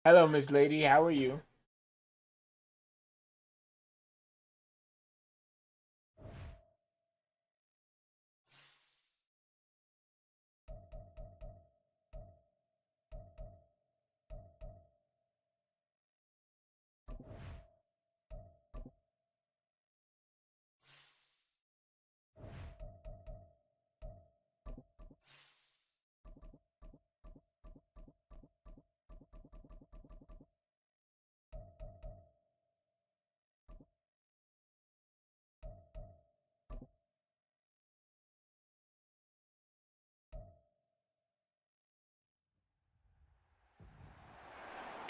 Hello, Miss Lady. How are you?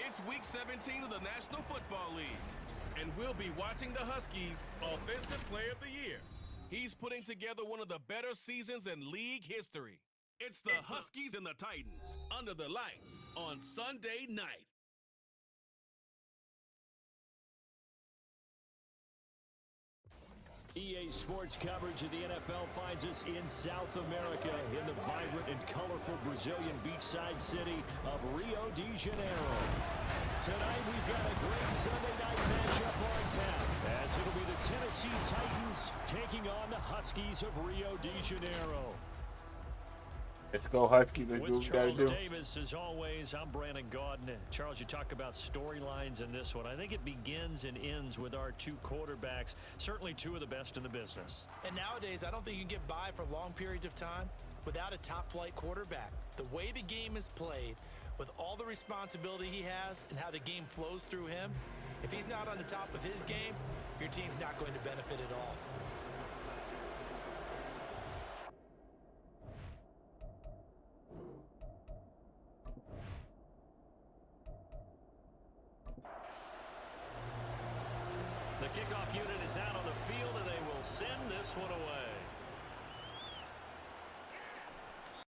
It's week 17 of the National Football League, and we'll be watching the Huskies' Offensive Player of the Year. He's putting together one of the better seasons in league history. It's the Huskies and the Titans under the lights on Sunday night. EA Sports coverage of the NFL finds us in South America in the vibrant and colorful Brazilian beachside city of Rio de Janeiro. Tonight we've got a great Sunday night matchup on tap, as it'll be the Tennessee Titans taking on the Huskies of Rio de Janeiro. Let's go, Husky. Let's do With what we gotta Charles do. Davis, as always, I'm Brandon Gaudin. Charles, you talk about storylines in this one. I think it begins and ends with our two quarterbacks, certainly two of the best in the business. And nowadays, I don't think you can get by for long periods of time without a top-flight quarterback. The way the game is played, with all the responsibility he has and how the game flows through him, if he's not on the top of his game, your team's not going to benefit at all. The kickoff unit is out on the field, and they will send this one away.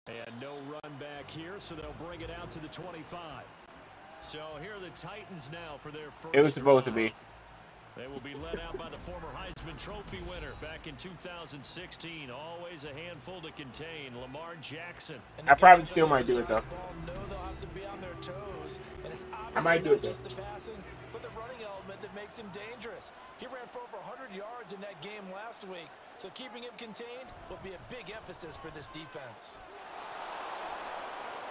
And no run back here, so they'll bring it out to the 25. So here are the Titans now for their first It was supposed to drive. be. They will be led out by the former Heisman Trophy winner back in 2016. Always a handful to contain, Lamar Jackson. I probably still might do it, though. Know they'll have to be on their toes, and it's I might obviously do not it, though. just the passing, but the running element that makes him dangerous. He ran for over 100 yards in that game last week, so keeping him contained will be a big emphasis for this defense.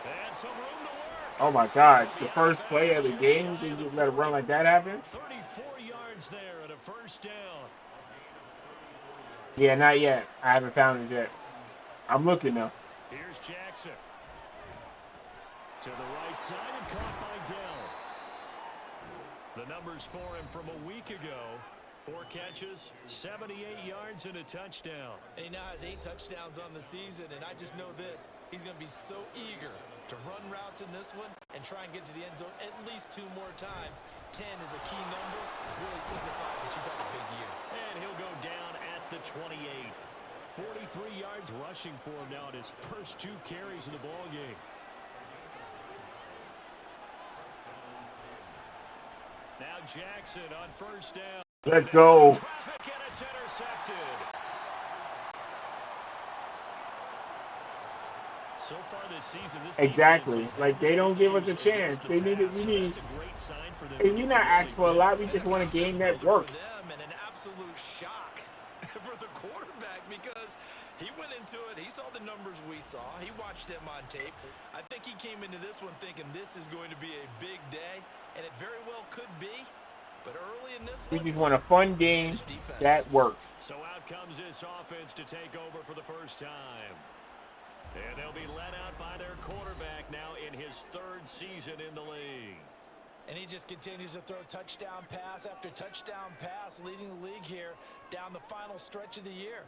And some room to work. Oh my God! The first play of the game, did you let a run like that happen? 34 yards there at a first down. Yeah, not yet. I haven't found it yet. I'm looking though. Here's Jackson. To the right side and caught by Dell. The numbers for him from a week ago. 4 catches, 78 yards, and a touchdown. And he now has 8 touchdowns on the season, and I just know this. He's going to be so eager to run routes in this one and try and get to the end zone at least 2 more times. 10 is a key number. Really signifies that you've had a big year. And he'll go down at the 28. 43 yards rushing for him now at his first 2 carries in the ballgame. Now Jackson on first down. Let's go. Traffic, and it's intercepted. So far this season, this Exactly. defense has Like they don't give us a issues chance. against They the need it. pass. We need. That's a great sign for them. And we not ask for a lot. We just want a game that works. For them, and an absolute shock for the quarterback because he went into it. He saw the numbers we saw. He watched them on tape. I think he came into this one thinking this is going to be a big day, and it very well could be. But early in this We one, just want a fun game that works. So out comes this offense to take over for the first time. And they'll be led out by their quarterback now in his 3rd season in the league. and he just continues to throw touchdown pass after touchdown pass, leading the league here down the final stretch of the year.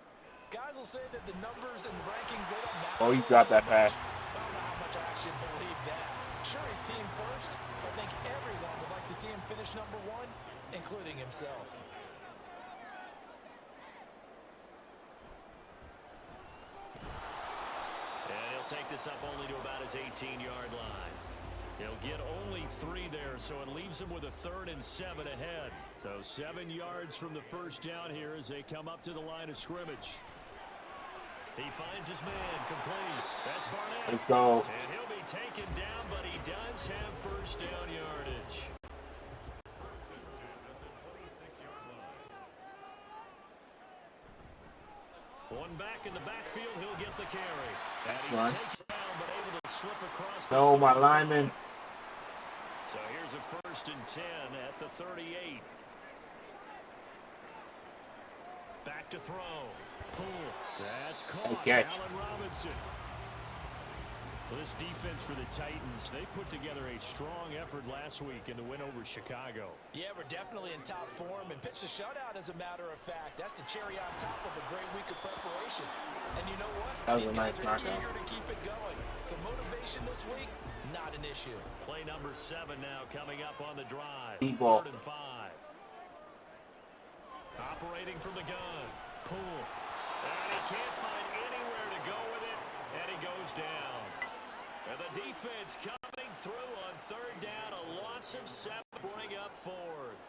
Guys will say that the numbers and rankings, they don't matter. Oh, he dropped that pass. I don't know how much I actually believe that. Sure, he's team first, but I think everyone would like to see him finish number 1, including himself. And he'll take this up only to about his 18-yard line. He'll get only 3 there, so it leaves him with a 3rd and 7 ahead. So 7 yards from the first down here as they come up to the line of scrimmage. He finds his man, complete. That's Barnett. Let's go. And he'll be taken down, but he does have first down yardage. One back in the backfield, he'll get the carry. And he's taken down, but able to slip across the No, my lineman. So here's a 1st and 10 at the 38. Back to throw. Pull. That's caught. Nice catch. Allen Robinson. Well, this defense for the Titans, they put together a strong effort last week in the win over Chicago. Yeah, we're definitely in top form and pitched a shutout, as a matter of fact. That's the cherry on top of a great week of preparation. And you know what? That was These a nice guys are knockout. eager to keep it going. So motivation this week, not an issue. Play number 7 now coming up on the drive. Deep ball. 3rd and 5. Operating from the gun. Pull. And he can't find anywhere to go with it. And he goes down. And the defense coming through on 3rd down. A loss of 7, bring up 4th.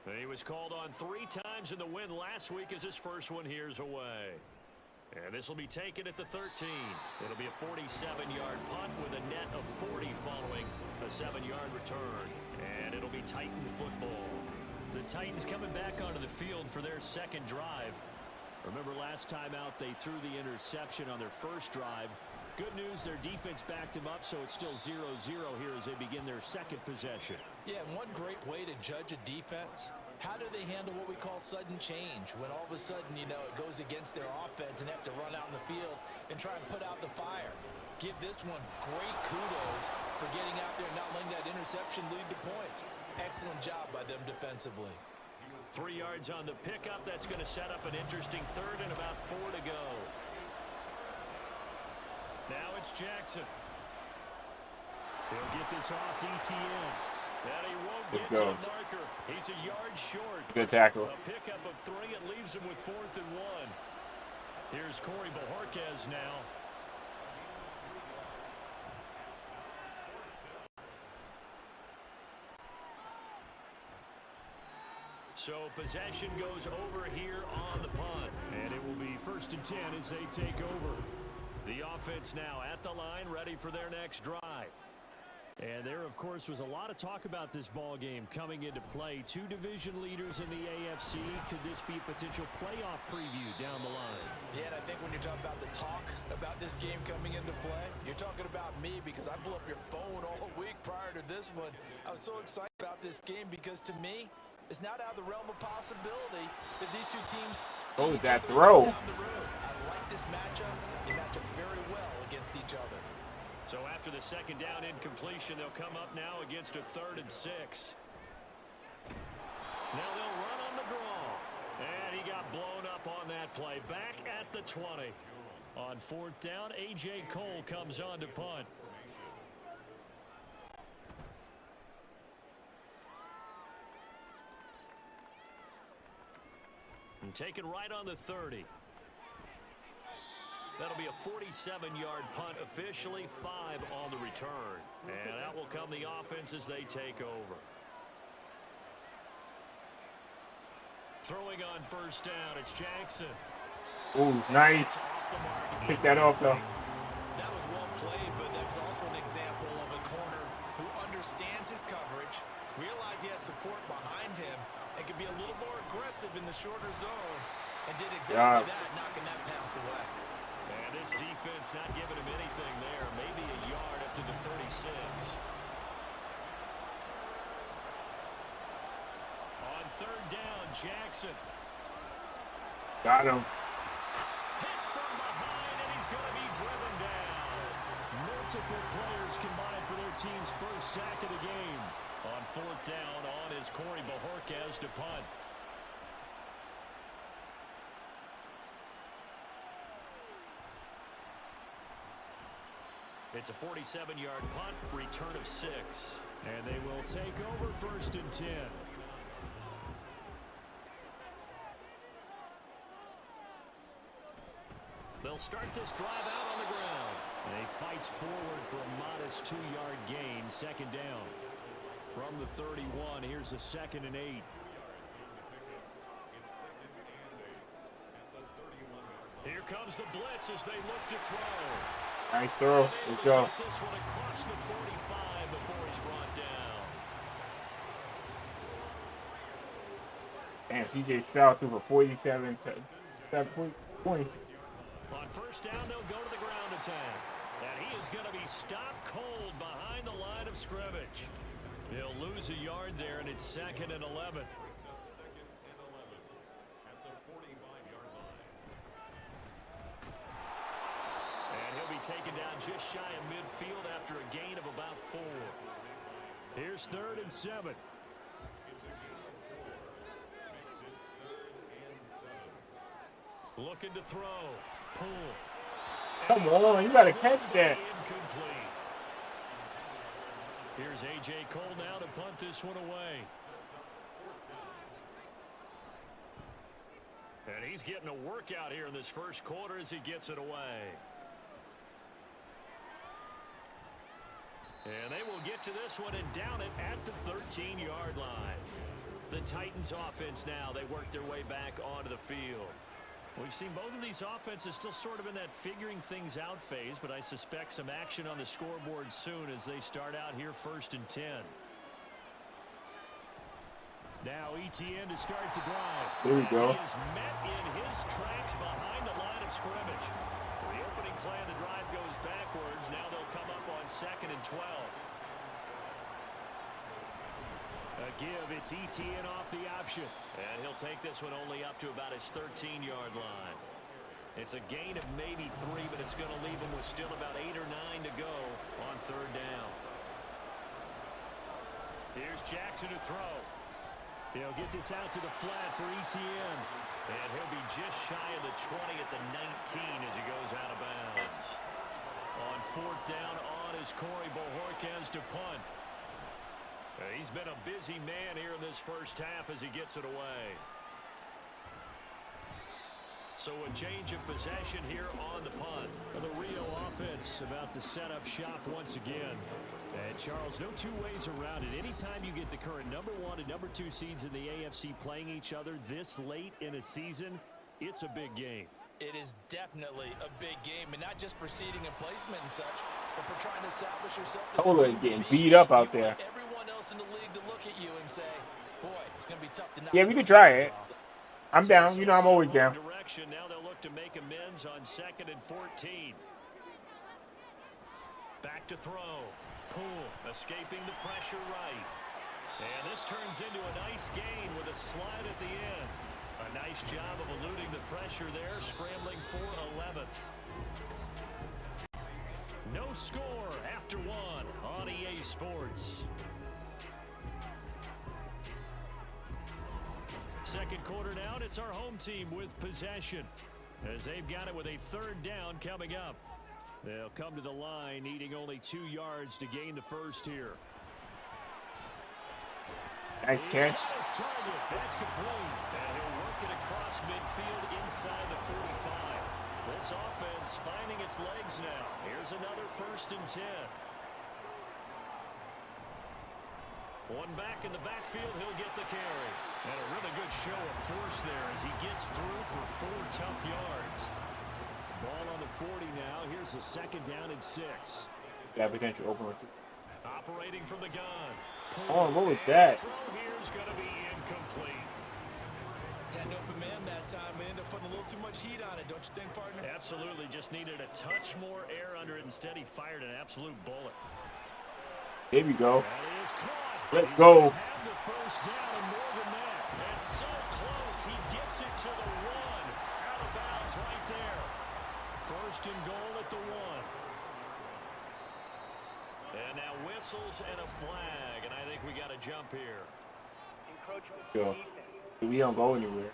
And he was called on 3 times in the win last week as his first one here's away. And this will be taken at the 13. It'll be a 47-yard punt with a net of 40 following a 7-yard return. And it'll be Titan football. The Titans coming back onto the field for their second drive. Remember last time out they threw the interception on their first drive. Good news, their defense backed them up, so it's still 0-0 here as they begin their second possession. Yeah, and one great way to judge a defense, how do they handle what we call sudden change? When all of a sudden, you know, it goes against their offense and have to run out in the field and try and put out the fire. Give this one great kudos for getting out there and not letting that interception lead to points. Excellent job by them defensively. 3 yards on the pickup. That's going to set up an interesting 3rd and about 4 to go. Now it's Jackson. He'll get this off to ETN. And he won't get to the marker. He's a yard short. Good tackle. A pickup of 3. It leaves him with 4th and 1. Here's Corey Bojorquez now. So possession goes over here on the punt. And it will be 1st and 10 as they take over. The offense now at the line, ready for their next drive. And there, of course, was a lot of talk about this ball game coming into play. 2 division leaders in the AFC. Could this be a potential playoff preview down the line? Yeah, and I think when you're talking about the talk about this game coming into play, you're talking about me because I blew up your phone all week prior to this one. I was so excited about this game because, to me, it's not out of the realm of possibility that these two teams see each that other throw. down the road. I like this matchup. They match up very well against each other. So after the 2nd down incompletion, they'll come up now against a 3rd and 6. Now they'll run on the draw. And he got blown up on that play. Back at the 20. On 4th down, A.J. Cole comes on to punt. And taken right on the 30. That'll be a 47-yard punt, officially 5 on the return. And out will come the offense as they take over. Throwing on 1st down, it's Jackson. Ooh, nice. Pick that off, though. That was well played, but that's also an example of a corner who understands his coverage, realized he had support behind him, and could be a little more aggressive in the shorter zone, and did exactly that, knocking that pass away. And this defense not giving him anything there. Maybe a yard up to the 36. On 3rd down, Jackson. Got him. Hit from behind, and he's going to be driven down. Multiple players combined for their team's first sack of the game. On 4th down, on is Corey Bojorquez to punt. It's a 47-yard punt, return of 6. And they will take over 1st and 10. They'll start this drive out on the ground. And he fights forward for a modest 2-yard gain, 2nd down. From the 31, here's a 2nd and 8. Here comes the blitz as they look to throw. Nice throw. Let's go. Get this one across the 45 before he's brought down. Damn, CJ Stroud threw for 47 points. On first down, they'll go to the ground attack. And he is going to be stopped cold behind the line of scrimmage. He'll lose a yard there, and it's 2nd and 11. And he'll be taken down just shy of midfield after a gain of about 4. Here's 3rd and 7. Looking to throw. Pull. Come on, you gotta catch that. Incomplete. Here's A.J. Cole now to punt this one away. And he's getting a workout here in this first quarter as he gets it away. And they will get to this one and down it at the 13-yard line. The Titans offense now, they work their way back onto the field. We've seen both of these offenses still sort of in that figuring things out phase, but I suspect some action on the scoreboard soon as they start out here 1st and 10. Now ETN to start the drive. There we go. He is met in his tracks behind the line of scrimmage. The opening play of the drive goes backwards. Now they'll come up on 2nd and 12. A give, it's ETN off the option. And he'll take this one only up to about his 13-yard line. It's a gain of maybe 3, but it's going to leave him with still about 8 or 9 to go on 3rd down. Here's Jackson to throw. He'll get this out to the flat for ETN. And he'll be just shy of the 20 at the 19 as he goes out of bounds. On 4th down on is Corey Bojorquez to punt. He's been a busy man here in this first half as he gets it away. So a change of possession here on the punt. The Rio offense about to set up shop once again. And Charles, no two ways around it. Anytime you get the current number 1 and number 2 seeds in the AFC playing each other this late in a season, it's a big game. It is definitely a big game, and not just for seeding and placement and such, but for trying to establish yourself as a team. Getting beat up out there. Everyone else in the league to look at you and say, boy, it's going to be tough to knock. Yeah, we can try it. I'm down. You know I'm always down. Now they'll look to make amends on 2nd and 14. Back to throw. Pull. Escaping the pressure right. And this turns into a nice gain with a slide at the end. A nice job of eluding the pressure there, scrambling for 11. No score after 1 on EA Sports. Second quarter now, it's our home team with possession as they've got it with a 3rd down coming up. They'll come to the line needing only 2 yards to gain the first here. Nice catch. That's complete. And he'll work it across midfield inside the 45. This offense finding its legs now. Here's another 1st and 10. One back in the backfield, he'll get the carry. And a really good show of force there as he gets through for 4 tough yards. Ball on the 40 now. Here's a 2nd down and 6. Yeah, potential open with it. Operating from the gun. Oh, what was that? Throw here's going to be incomplete. Had an open man that time, but ended up putting a little too much heat on it, don't you think, partner? Absolutely. Just needed a touch more air under it. Instead, he fired an absolute bullet. Here we go. That is caught. Let's go. Have the first down and more than that. And so close, he gets it to the 1. Out of bounds right there. 1st and goal at the 1. And now whistles and a flag, and I think we got a jump here. Yo, we don't go anywhere.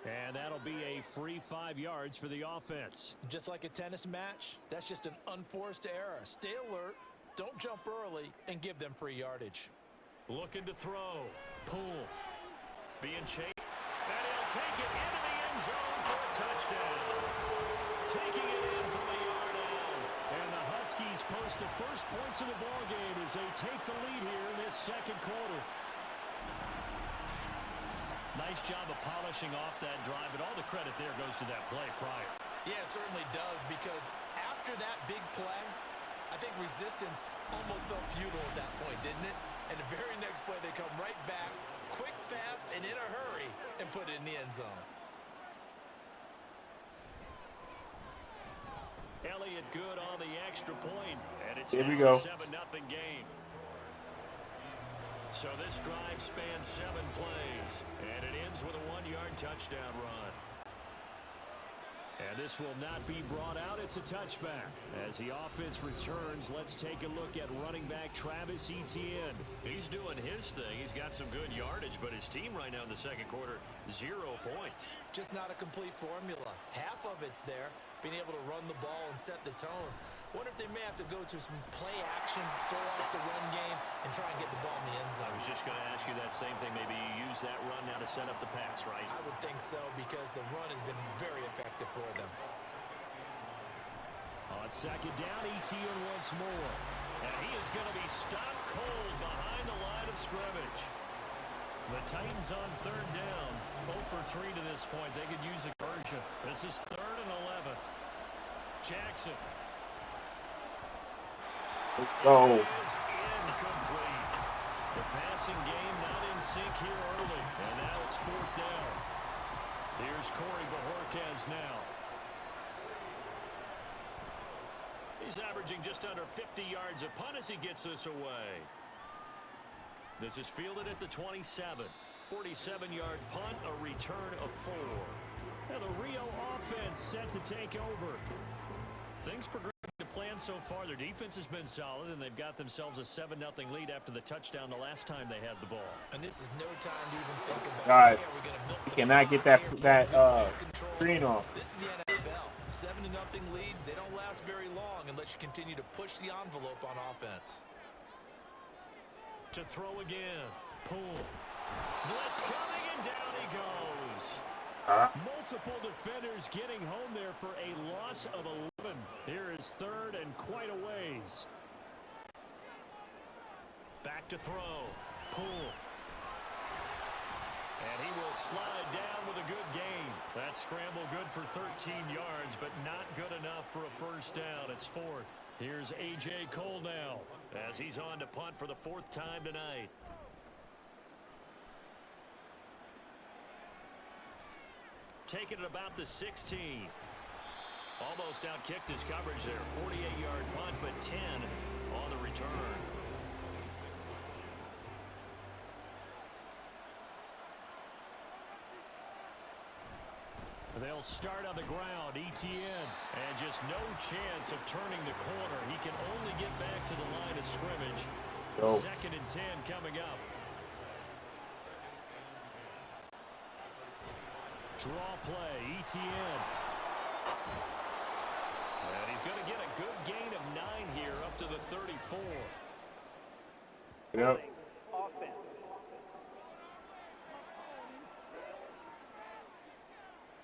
And that'll be a free 5 yards for the offense. Just like a tennis match, that's just an unforced error. Stay alert, don't jump early, and give them free yardage. Looking to throw. Pull. Being chased. And he'll take it into the end zone for a touchdown. Taking it in from the yard out. And the Huskies post the first points of the ballgame as they take the lead here in this 2nd quarter. Nice job of polishing off that drive, but all the credit there goes to that play prior. Yeah, it certainly does, because after that big play, I think resistance almost felt futile at that point, didn't it? And the very next play, they come right back, quick, fast, and in a hurry, and put it in the end zone. Elliott good on the extra point, and it's Here we now go. a 7-0 game. So this drive spans 7 plays, and it ends with a 1-yard touchdown run. And this will not be brought out. It's a touchback. As the offense returns, let's take a look at running back Travis Etienne. He's doing his thing. He's got some good yardage, but his team right now in the second quarter, 0 points. Just not a complete formula. Half of it's there, being able to run the ball and set the tone. Wonder if they may have to go to some play action, throw out the run game, and try and get the ball in the end zone. I was just going to ask you that same thing. Maybe you use that run now to set up the pass, right? I would think so, because the run has been very effective for them. On second down, Etienne once more. And he is going to be stopped cold behind the line of scrimmage. The Titans on third down. 0 for 3 to this point. They could use a conversion. This is 3rd and 11. Jackson. Let's go. It is incomplete. The passing game not in sync here early. And now it's 4th down. Here's Corey Bojorquez now. He's averaging just under 50 yards a punt as he gets this away. This is fielded at the 27. 47-yard punt, a return of 4. Now the Rio offense set to take over. Things progressing to plan so far. Their defense has been solid, and they've got themselves a 7-0 lead after the touchdown the last time they had the ball. And this is no time to even think about God, hey, are we gonna milk you the cannot get clock that here? screen off. This is the NFL. 7-0 leads, they don't last very long unless you continue to push the envelope on offense. To throw again. Pull. Blitz coming, and down he goes. Multiple defenders getting home there for a loss of 11. Here is 3rd and quite a ways. Back to throw. Pull. And he will slide down with a good gain. That scramble good for 13 yards, but not good enough for a first down. It's 4th. Here's A.J. Cole now as he's on to punt for the 4th time tonight. Taking it about the 16. Almost outkicked his coverage there. 48-yard punt, but 10 on the return. They'll start on the ground. Etienne. And just no chance of turning the corner. He can only get back to the line of scrimmage. 2nd and 10 coming up. Draw play. Etienne. And he's going to get a good gain of 9 here up to the 34. Yep.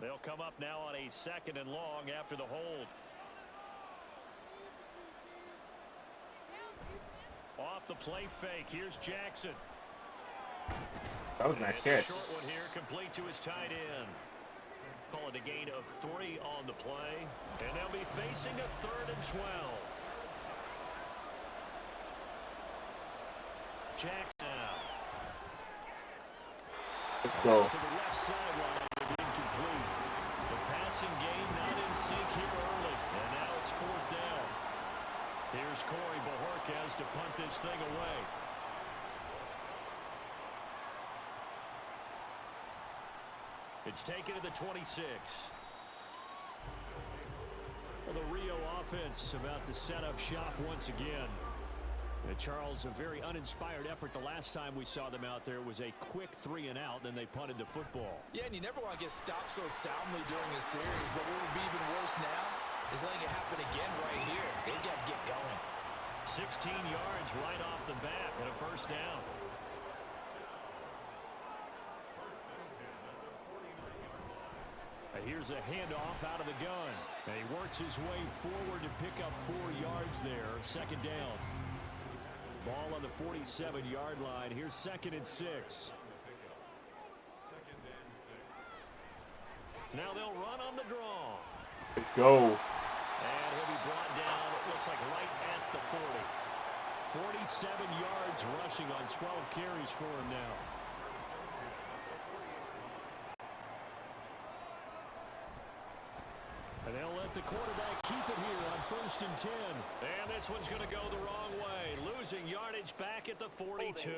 They'll come up now on a 2nd and long after the hold. Off the play fake. Here's Jackson. That was a nice It's catch. a short one here, complete to his tight end. Call it a gain of 3 on the play. And they'll be facing a 3rd and 12. Jackson. Let's go. To the left sideline, incomplete. The passing game not in sync here early. And now it's 4th down. Here's Corey Bojorquez to punt this thing away. It's taken to the 26. Well, the Rio offense about to set up shop once again. And Charles, a very uninspired effort the last time we saw them out there. It was a quick 3 and out, then they punted the football. Yeah, and you never want to get stopped so soundly during a series, but what would be even worse now is letting it happen again right here. They've got to get going. 16 yards right off the bat and a first down. Here's a handoff out of the gun. And he works his way forward to pick up 4 yards there. 2nd down. Ball on the 47-yard line. Here's 2nd and 6. Now they'll run on the draw. Let's go. And he'll be brought down, it looks like right at the 40. 47 yards rushing on 12 carries for him now. And they'll let the quarterback keep it here on 1st and 10. And this one's going to go the wrong way. Losing yardage back at the 42.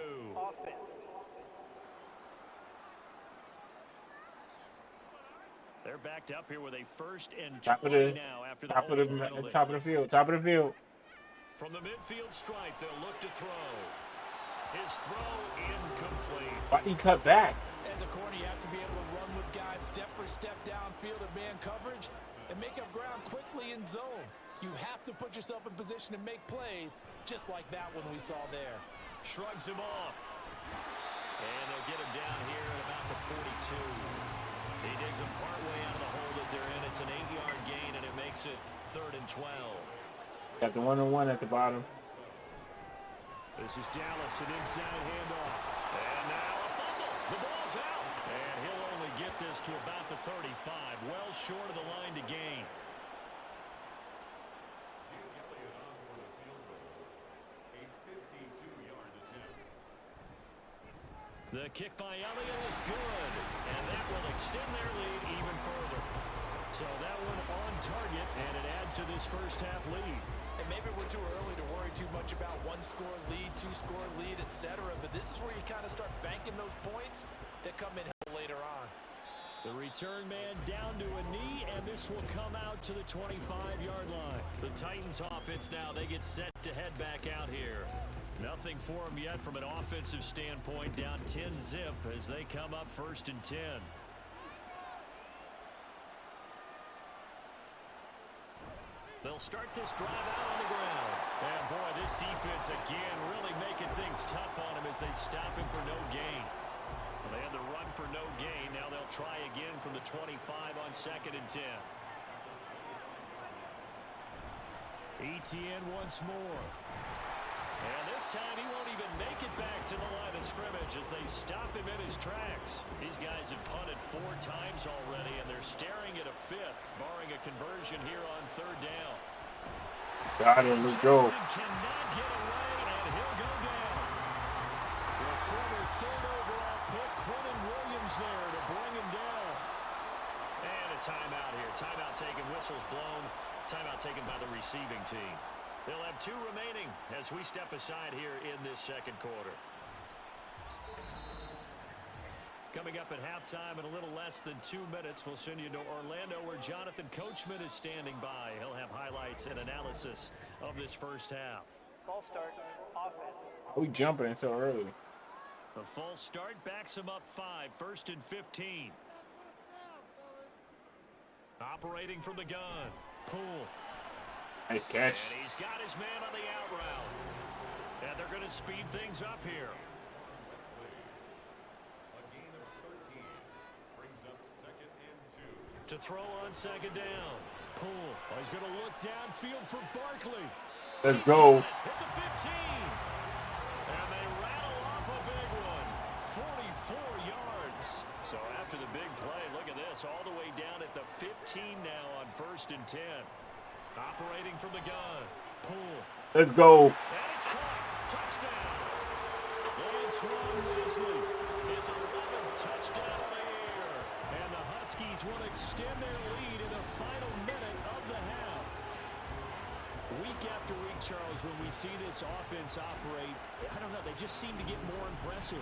They're backed up here with a 1st and 20 now after the top of the field. Top of the field. From the midfield stripe, they'll look to throw. His throw incomplete. Why he cut back? As a corner, you have to be able to run with guys step for step downfield at man coverage and make up ground quickly in zone. You have to put yourself in position to make plays, just like that one we saw there. Shrugs him off. And they'll get him down here at about the 42. He digs him partway out of the hole that they're in. It's an 8-yard gain, and it makes it 3rd and 12. Got the 1-on-1 at the bottom. This is Dallas, an inside handoff. And now a fumble. The ball's out. And he'll only get this to about the 35. Well short of the line to gain. The kick by Elliott is good, and that will extend their lead even further. So that one on target, and it adds to this first half lead. And maybe we're too early to worry too much about 1-score lead, 2-score lead, etc. But this is where you kind of start banking those points that come in later on. The return man down to a knee, and this will come out to the 25-yard line. The Titans offense now, they get set to head back out here. Nothing for them yet from an offensive standpoint, down 10-zip as they come up 1st and 10. They'll start this drive out on the ground. And boy, this defense again really making things tough on him as they stop him for no gain. Well, they had the run for no gain. Now they'll try again from the 25 on 2nd and 10. Etienne once more. And this time he won't even make it back to the line of scrimmage as they stop him in his tracks. These guys have punted 4 times already, and they're staring at a 5th, barring a conversion here on 3rd down. Got him. Let's go. Johnson cannot get away, and he'll go down. The former 3rd overall pick, Quentin Williams there to bring him down. And a timeout here. Timeout taken, whistles blown. Timeout taken by the receiving team. They'll have 2 remaining as we step aside here in this 2nd quarter. Coming up at halftime in a little less than 2 minutes, we'll send you to Orlando where Jonathan Coachman is standing by. He'll have highlights and analysis of this first half. False start, offense. We jumping so early. The false start backs him up 5, 1st and 15. Operating from the gun. Poole. Nice catch. And he's got his man on the out route. And they're going to speed things up here. To throw on 2nd down. Poole. Oh, he's going to look downfield for Barkley. Let's go. Hit the 15. And they rattle off a big one. 44 yards. So after the big play, look at this. All the way down at the 15 now on 1st and 10. Operating from the gun. Poole. Let's go. And it's caught. Touchdown. Antoine Wesley. His 11th touchdown of the year. And the Huskies will extend their lead in the final minute of the half. Week after week, Charles, when we see this offense operate, I don't know, they just seem to get more impressive.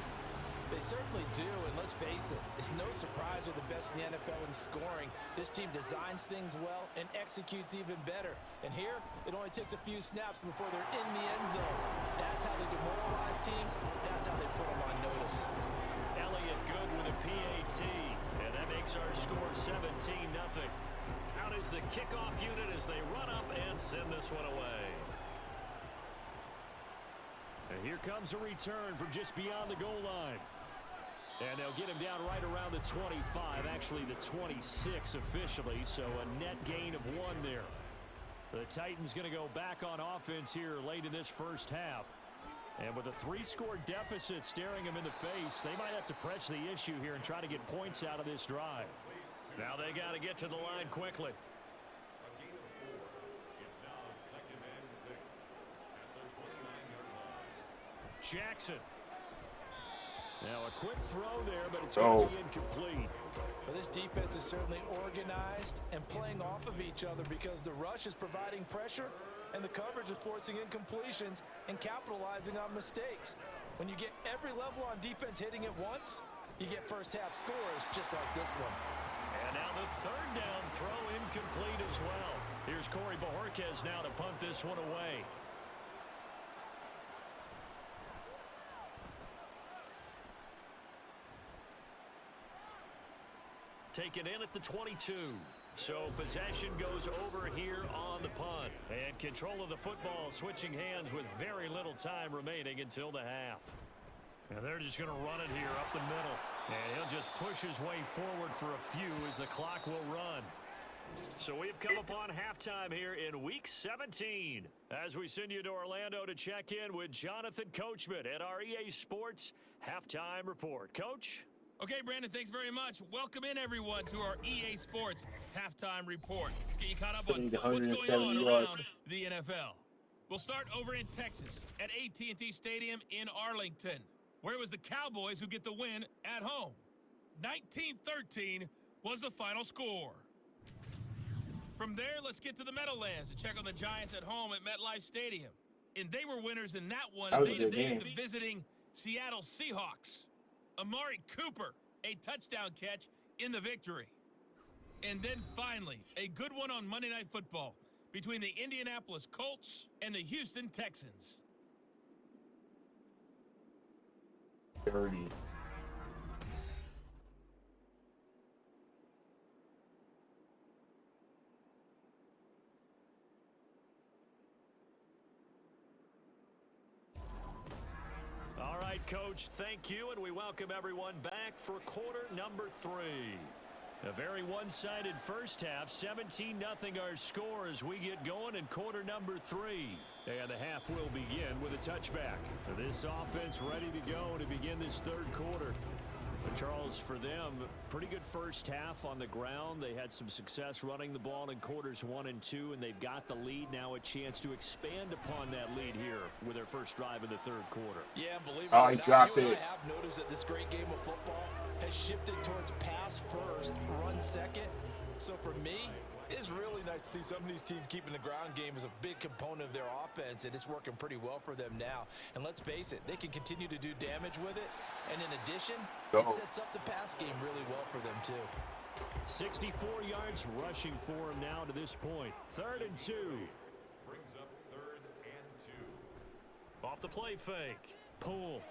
They certainly do, and let's face it, it's no surprise they're the best in the NFL in scoring. This team designs things well and executes even better. And here, it only takes a few snaps before they're in the end zone. That's how they demoralize teams. That's how they put them on notice. Elliott good with a PAT, and that makes our score 17-0. Out is the kickoff unit as they run up and send this one away. And here comes a return from just beyond the goal line. And they'll get him down right around the 25, actually the 26 officially, so a net gain of 1 there. The Titans going to go back on offense here late in this first half. And with a 3-score deficit staring them in the face, they might have to press the issue here and try to get points out of this drive. Now they got to get to the line quickly. Jackson. Now a quick throw there, but it's going to be incomplete. Well, this defense is certainly organized and playing off of each other because the rush is providing pressure and the coverage is forcing incompletions and capitalizing on mistakes. When you get every level on defense hitting at once, you get first half scores just like this one. And now the third down throw incomplete as well. Here's Corey Bojorquez now to punt this one away. Taken in at the 22. So possession goes over here on the punt. And control of the football switching hands with very little time remaining until the half. And they're just going to run it here up the middle. And he'll just push his way forward for a few as the clock will run. So we've come upon halftime here in Week 17. As we send you to Orlando to check in with Jonathan Coachman at our EA Sports Halftime Report. Coach? Okay, Brandon, thanks very much. Welcome in, everyone, to our EA Sports Halftime Report. Let's get you caught up on what's going on around the NFL. We'll start over in Texas at AT&T Stadium in Arlington, where it was the Cowboys who get the win at home. 19-13 was the final score. From there, let's get to the Meadowlands to check on the Giants at home at MetLife Stadium. And they were winners in that one as they defeated the visiting Seattle Seahawks. Amari Cooper, a touchdown catch in the victory. And then finally, a good one on Monday Night Football between the Indianapolis Colts and the Houston Texans. 30. All right, Coach, thank you, and we welcome everyone back for quarter number 3. A very one-sided first half, 17-0 our score as we get going in quarter number 3. And the half will begin with a touchback. This offense ready to go to begin this third quarter. But Charles, for them, pretty good first half on the ground. They had some success running the ball in quarters 1 and 2, and they've got the lead. Now a chance to expand upon that lead here with their first drive in the third quarter. Yeah, believe it or not, he dropped it. I have noticed that this great game of football has shifted towards pass first, run second. So for me, it's really nice to see some of these teams keeping the ground game as a big component of their offense, and it's working pretty well for them now. And let's face it, they can continue to do damage with it. And in addition, it sets up the pass game really well for them too. 64 yards rushing for him now to this point. 3rd and 2. Brings up 3rd and 2. Off the play fake. Pull.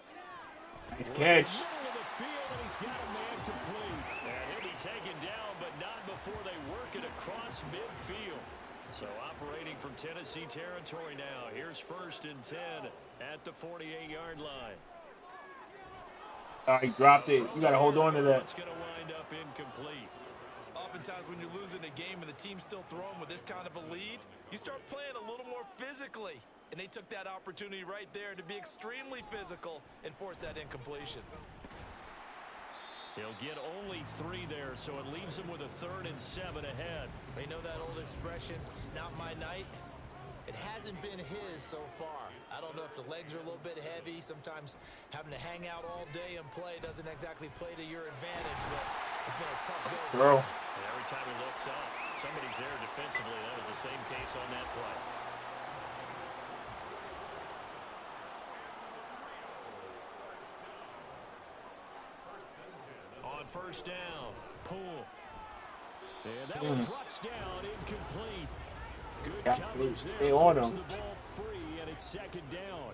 Nice catch. Middle of the field, and he's got a man complete. And he'll be taken down, but not before they work it across midfield. So operating from Tennessee territory now. Here's 1st and 10 at the 48-yard line. He dropped it. You got to hold on to that. It's going to wind up incomplete. Oftentimes when you're losing a game and the team's still throwing with this kind of a lead, you start playing a little more physically. And they took that opportunity right there to be extremely physical and force that incompletion. He'll get only 3 there, so it leaves him with a 3rd and 7 ahead. You know that old expression, it's not my night? It hasn't been his so far. I don't know if the legs are a little bit heavy. Sometimes having to hang out all day and play doesn't exactly play to your advantage, but it's been a tough go. And every time he looks up, somebody's there defensively. That was the same case on that play. On 1st down, pull. And that one drops down, incomplete. Good coverage there. Stay on Force him. the ball free, and it's 2nd down.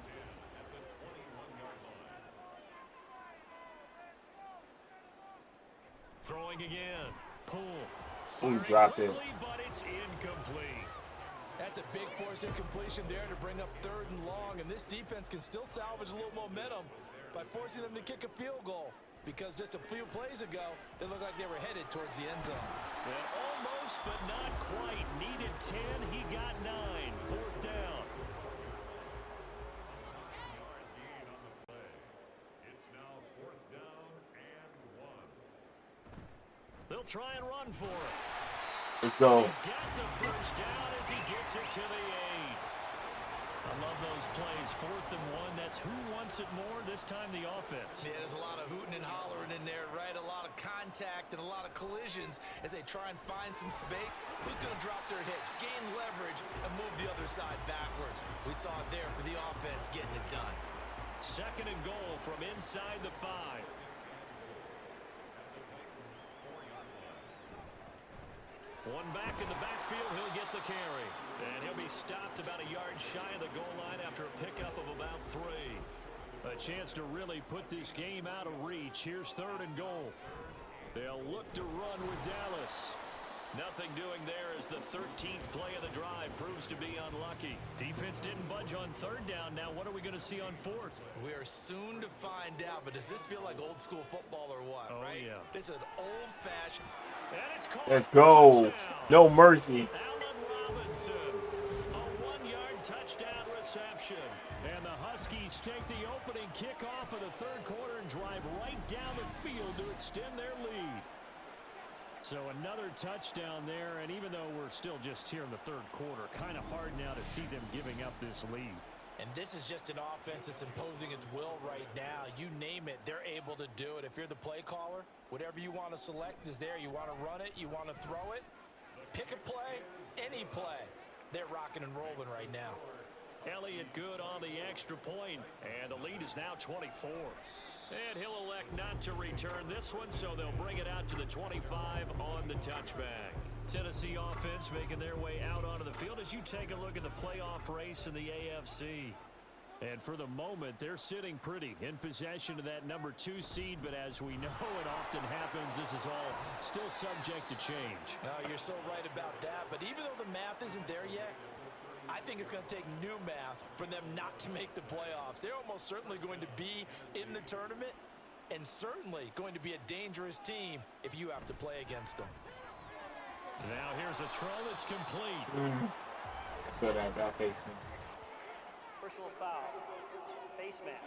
Throwing again. Pull. He dropped it. Quickly, but it's incomplete. That's a big force incompletion there to bring up 3rd and long, and this defense can still salvage a little momentum by forcing them to kick a field goal. Because just a few plays ago, they looked like they were headed towards the end zone. And almost, but not quite. Needed 10, he got 9. 4th down. It's now 4th down and 1. They'll He'll try and run for it. Let's go. He's got the first down as he gets it to the 8. I love those plays. 4th and 1. That's who wants it more. This time the offense. Yeah, there's a lot of hooting and hollering in there, right? A lot of contact and a lot of collisions as they try and find some space. Who's going to drop their hips, gain leverage, and move the other side backwards? We saw it there for the offense getting it done. 2nd and goal from inside the 5. One back in the backfield, he'll get the carry. And he'll be stopped about a yard shy of the goal line after a pickup of about 3. A chance to really put this game out of reach. Here's 3rd and goal. They'll look to run with Dallas. Nothing doing there as the 13th play of the drive proves to be unlucky. Defense didn't budge on 3rd down. Now what are we going to see on 4th? We are soon to find out, but does this feel like old school football or what, right? Yeah. It's an old-fashioned... Let's go. No mercy. Allen Robinson, a 1-yard touchdown reception. And the Huskies take the opening kickoff of the 3rd quarter and drive right down the field to extend their lead. So another touchdown there, and even though we're still just here in the 3rd quarter, kind of hard now to see them giving up this lead. And this is just an offense that's imposing its will right now. You name it, they're able to do it. If you're the play caller, whatever you want to select is there. You want to run it, you want to throw it, pick a play, any play. They're rocking and rolling right now. Elliott good on the extra point, and the lead is now 24. And he'll elect not to return this one, so they'll bring it out to the 25 on the touchback. Tennessee offense making their way out onto the field as you take a look at the playoff race in the AFC. And for the moment, they're sitting pretty in possession of that number 2 seed, but as we know it often happens, this is all still subject to change. No, you're so right about that, but even though the math isn't there yet, I think it's going to take new math for them not to make the playoffs. They're almost certainly going to be in the tournament and certainly going to be a dangerous team if you have to play against them. Now here's a throw that's complete. So that face me. Personal foul. Face mask.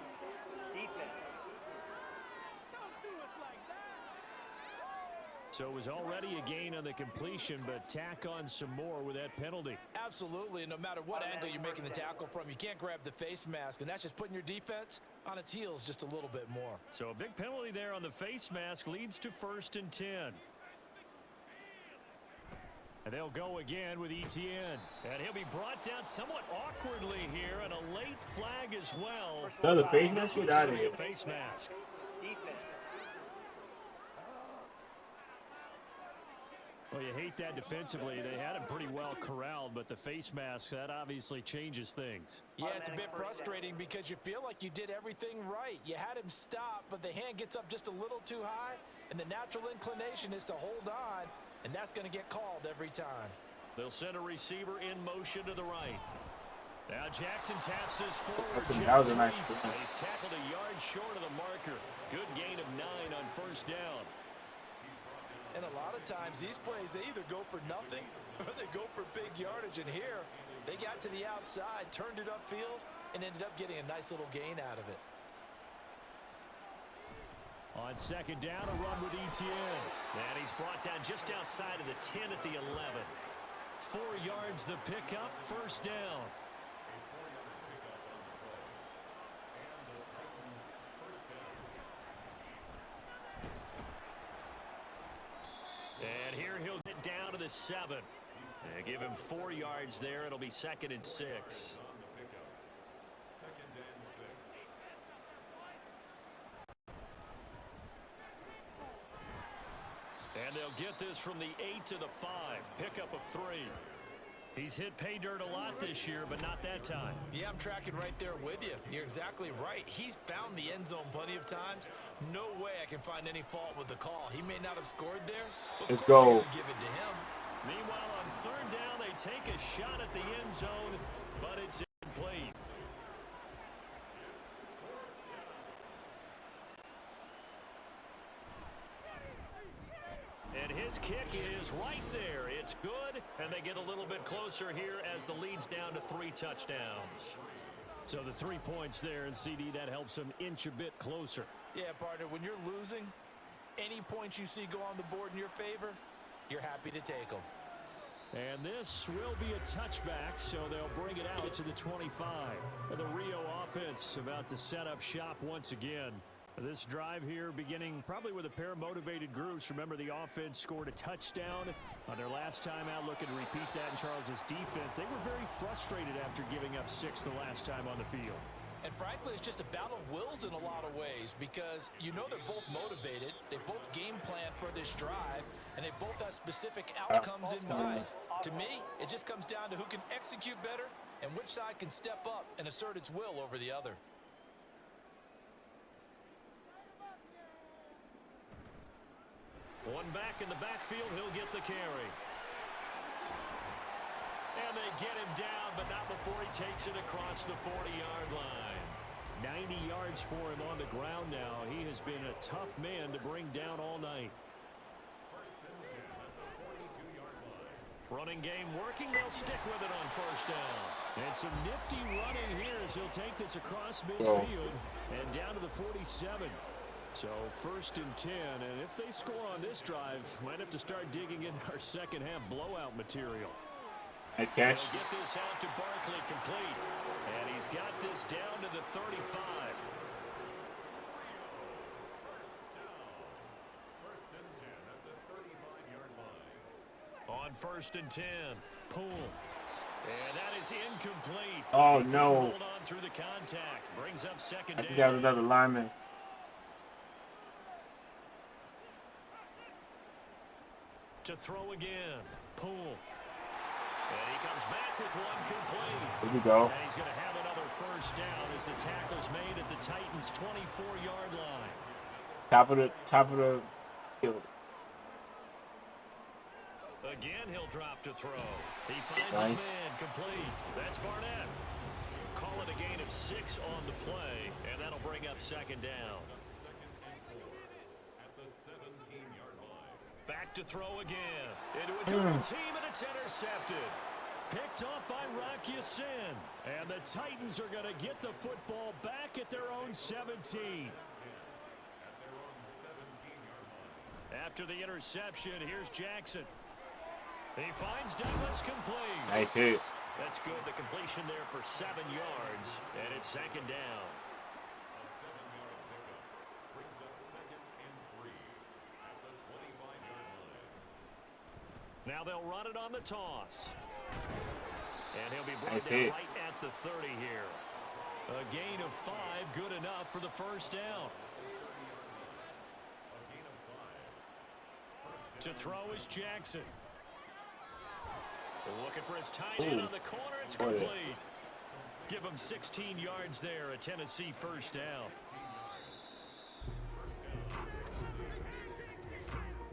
Defense. So it was already a gain on the completion, but tack on some more with that penalty. Absolutely. No matter what angle you're making the tackle from, you can't grab the face mask, and that's just putting your defense on its heels just a little bit more. So a big penalty there on the face mask leads to 1st and 10. And they'll go again with Etienne. And he'll be brought down somewhat awkwardly here, and a late flag as well. No, the face mask is out of here. Face mask. Defense. Well, you hate that defensively. They had him pretty well corralled, but the face mask, that obviously changes things. Yeah, it's a bit frustrating because you feel like you did everything right. You had him stop, but the hand gets up just a little too high, and the natural inclination is to hold on, and that's going to get called every time. They'll send a receiver in motion to the right. Now Jackson taps his forward. That was a nice play. He's tackled a yard short of the marker. Good gain of 9 on 1st down. And a lot of times, these plays, they either go for nothing or they go for big yardage. And here, they got to the outside, turned it upfield, and ended up getting a nice little gain out of it. On 2nd down, a run with Etienne. And he's brought down just outside of the 10 at the 11. 4 yards the pickup, 1st down. And here he'll get down to the 7. They give him 4 yards there. It'll be 2nd and 6. And they'll get this from the 8 to the 5. Pickup of 3. He's hit pay dirt a lot this year, but not that time. Yeah, I'm tracking right there with you. You're exactly right. He's found the end zone plenty of times. No way I can find any fault with the call. He may not have scored there, but Let's of course go. you're gonna give it to him. Meanwhile, on 3rd down, they take a shot at the end zone, but it's incomplete. And his kick is right there. It's good, and they get a little bit closer here as the lead's down to 3 touchdowns. So the 3 points there, and CD, that helps them inch a bit closer. Yeah, partner, when you're losing, Any points you see go on the board in your favor, you're happy to take them. And this will be a touchback, so they'll bring it out to the 25. The Rio offense about to set up shop once again. This drive here beginning probably with a pair of motivated groups. Remember, the offense scored a touchdown on their last time out, looking to repeat that in Charles's defense. They were very frustrated after giving up 6 the last time on the field. And frankly, it's just a battle of wills in a lot of ways because you know they're both motivated. They both game plan for this drive, and they both have specific outcomes in mind. To me, it just comes down to who can execute better and which side can step up and assert its will over the other. One back in the backfield, he'll get the carry. And they get him down, but not before he takes it across the 40-yard line. 90 yards for him on the ground now. He has been a tough man to bring down all night. Running game working. They'll stick with it on first down. And some nifty running here as he'll take this across midfield and down to the 47. So 1st and 10, and if they score on this drive, might have to start digging in our second half blowout material. Nice catch. Get this out to Barkley, complete. And he's got this down to the 35. On 1st and 10, pull. And that is incomplete. Oh, no. Hold on through the contact. Brings up second I down. think that was another lineman. To throw again. Pull. And he comes back with one complete. Here we go. And he's going to have another first down as the tackle's made at the Titans' 24-yard line. Top of the field. Again, he'll drop to throw. He finds his man, complete. That's Barnett. Call it a gain of 6 on the play, and that'll bring up second down. Back to throw again. Into a double team, and it's intercepted. Picked off by Rock Ya-Sin. And the Titans are going to get the football back at their own 17. After the interception, here's Jackson. He finds Douglas, complete. Nice hit. That's good. The completion there for 7 yards, and it's second down. Now they'll run it on the toss. And he'll be brought down right at the 30 here. A gain of 5, good enough for the first down. To throw is Jackson. Looking for his tight end on the corner. It's complete. Give him 16 yards there. A Tennessee first down.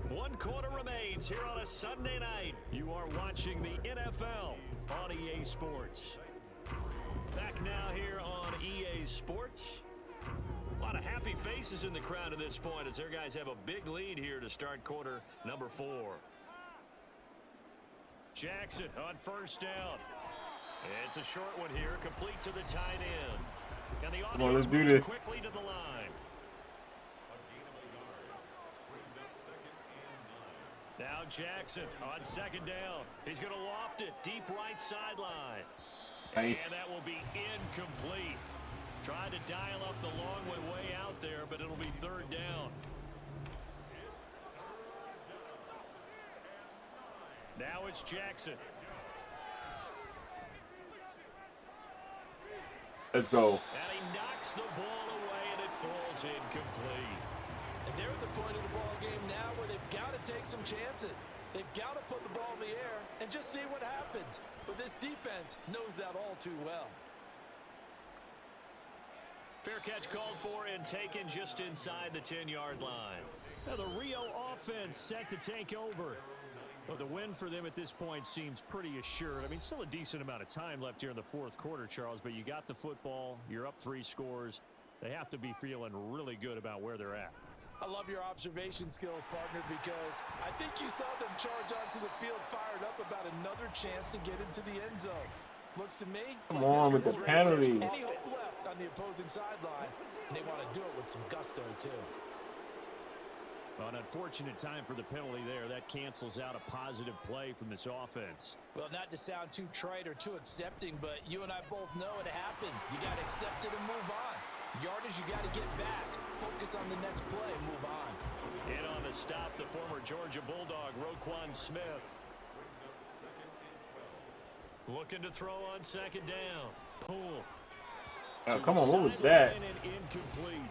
1 quarter remains here on a Sunday night. You are watching the NFL on EA Sports. Back now here on EA Sports. A lot of happy faces in the crowd at this point as their guys have a big lead here to start quarter number 4. Jackson on first down. It's a short one here, complete to the tight end. And the Come on, let's do this. Quickly to the line. Now Jackson on second down. He's going to loft it deep right sideline. Nice. And that will be incomplete. Trying to dial up the long way out there, but it'll be third down. Now it's Jackson. Let's go. And he knocks the ball away, and it falls incomplete. And they're at the point of the ball game now where they've got to take some chances. They've got to put the ball in the air and just see what happens. But this defense knows that all too well. Fair catch called for and taken just inside the 10-yard line. Now the Rio offense set to take over. Well, the win for them at this point seems pretty assured. I mean, still a decent amount of time left here in the fourth quarter, Charles, but you got the football. You're up 3 scores. They have to be feeling really good about where they're at. I love your observation skills, partner, because I think you saw them charge onto the field fired up about another chance to get into the end zone. Looks to me Come like on this with the group is ready to penalties. push any hope left on the opposing sideline, and they want to do it with some gusto, too. Well, an unfortunate time for the penalty there. That cancels out a positive play from this offense. Well, not to sound too trite or too accepting, but you and I both know it happens. You got to accept it and move on. Yardage, you got to get back. Focus on the next play and move on. In on the stop, the former Georgia Bulldog, Roquan Smith. Looking to throw on second down. Pull. Oh, come on, what was that? Incomplete.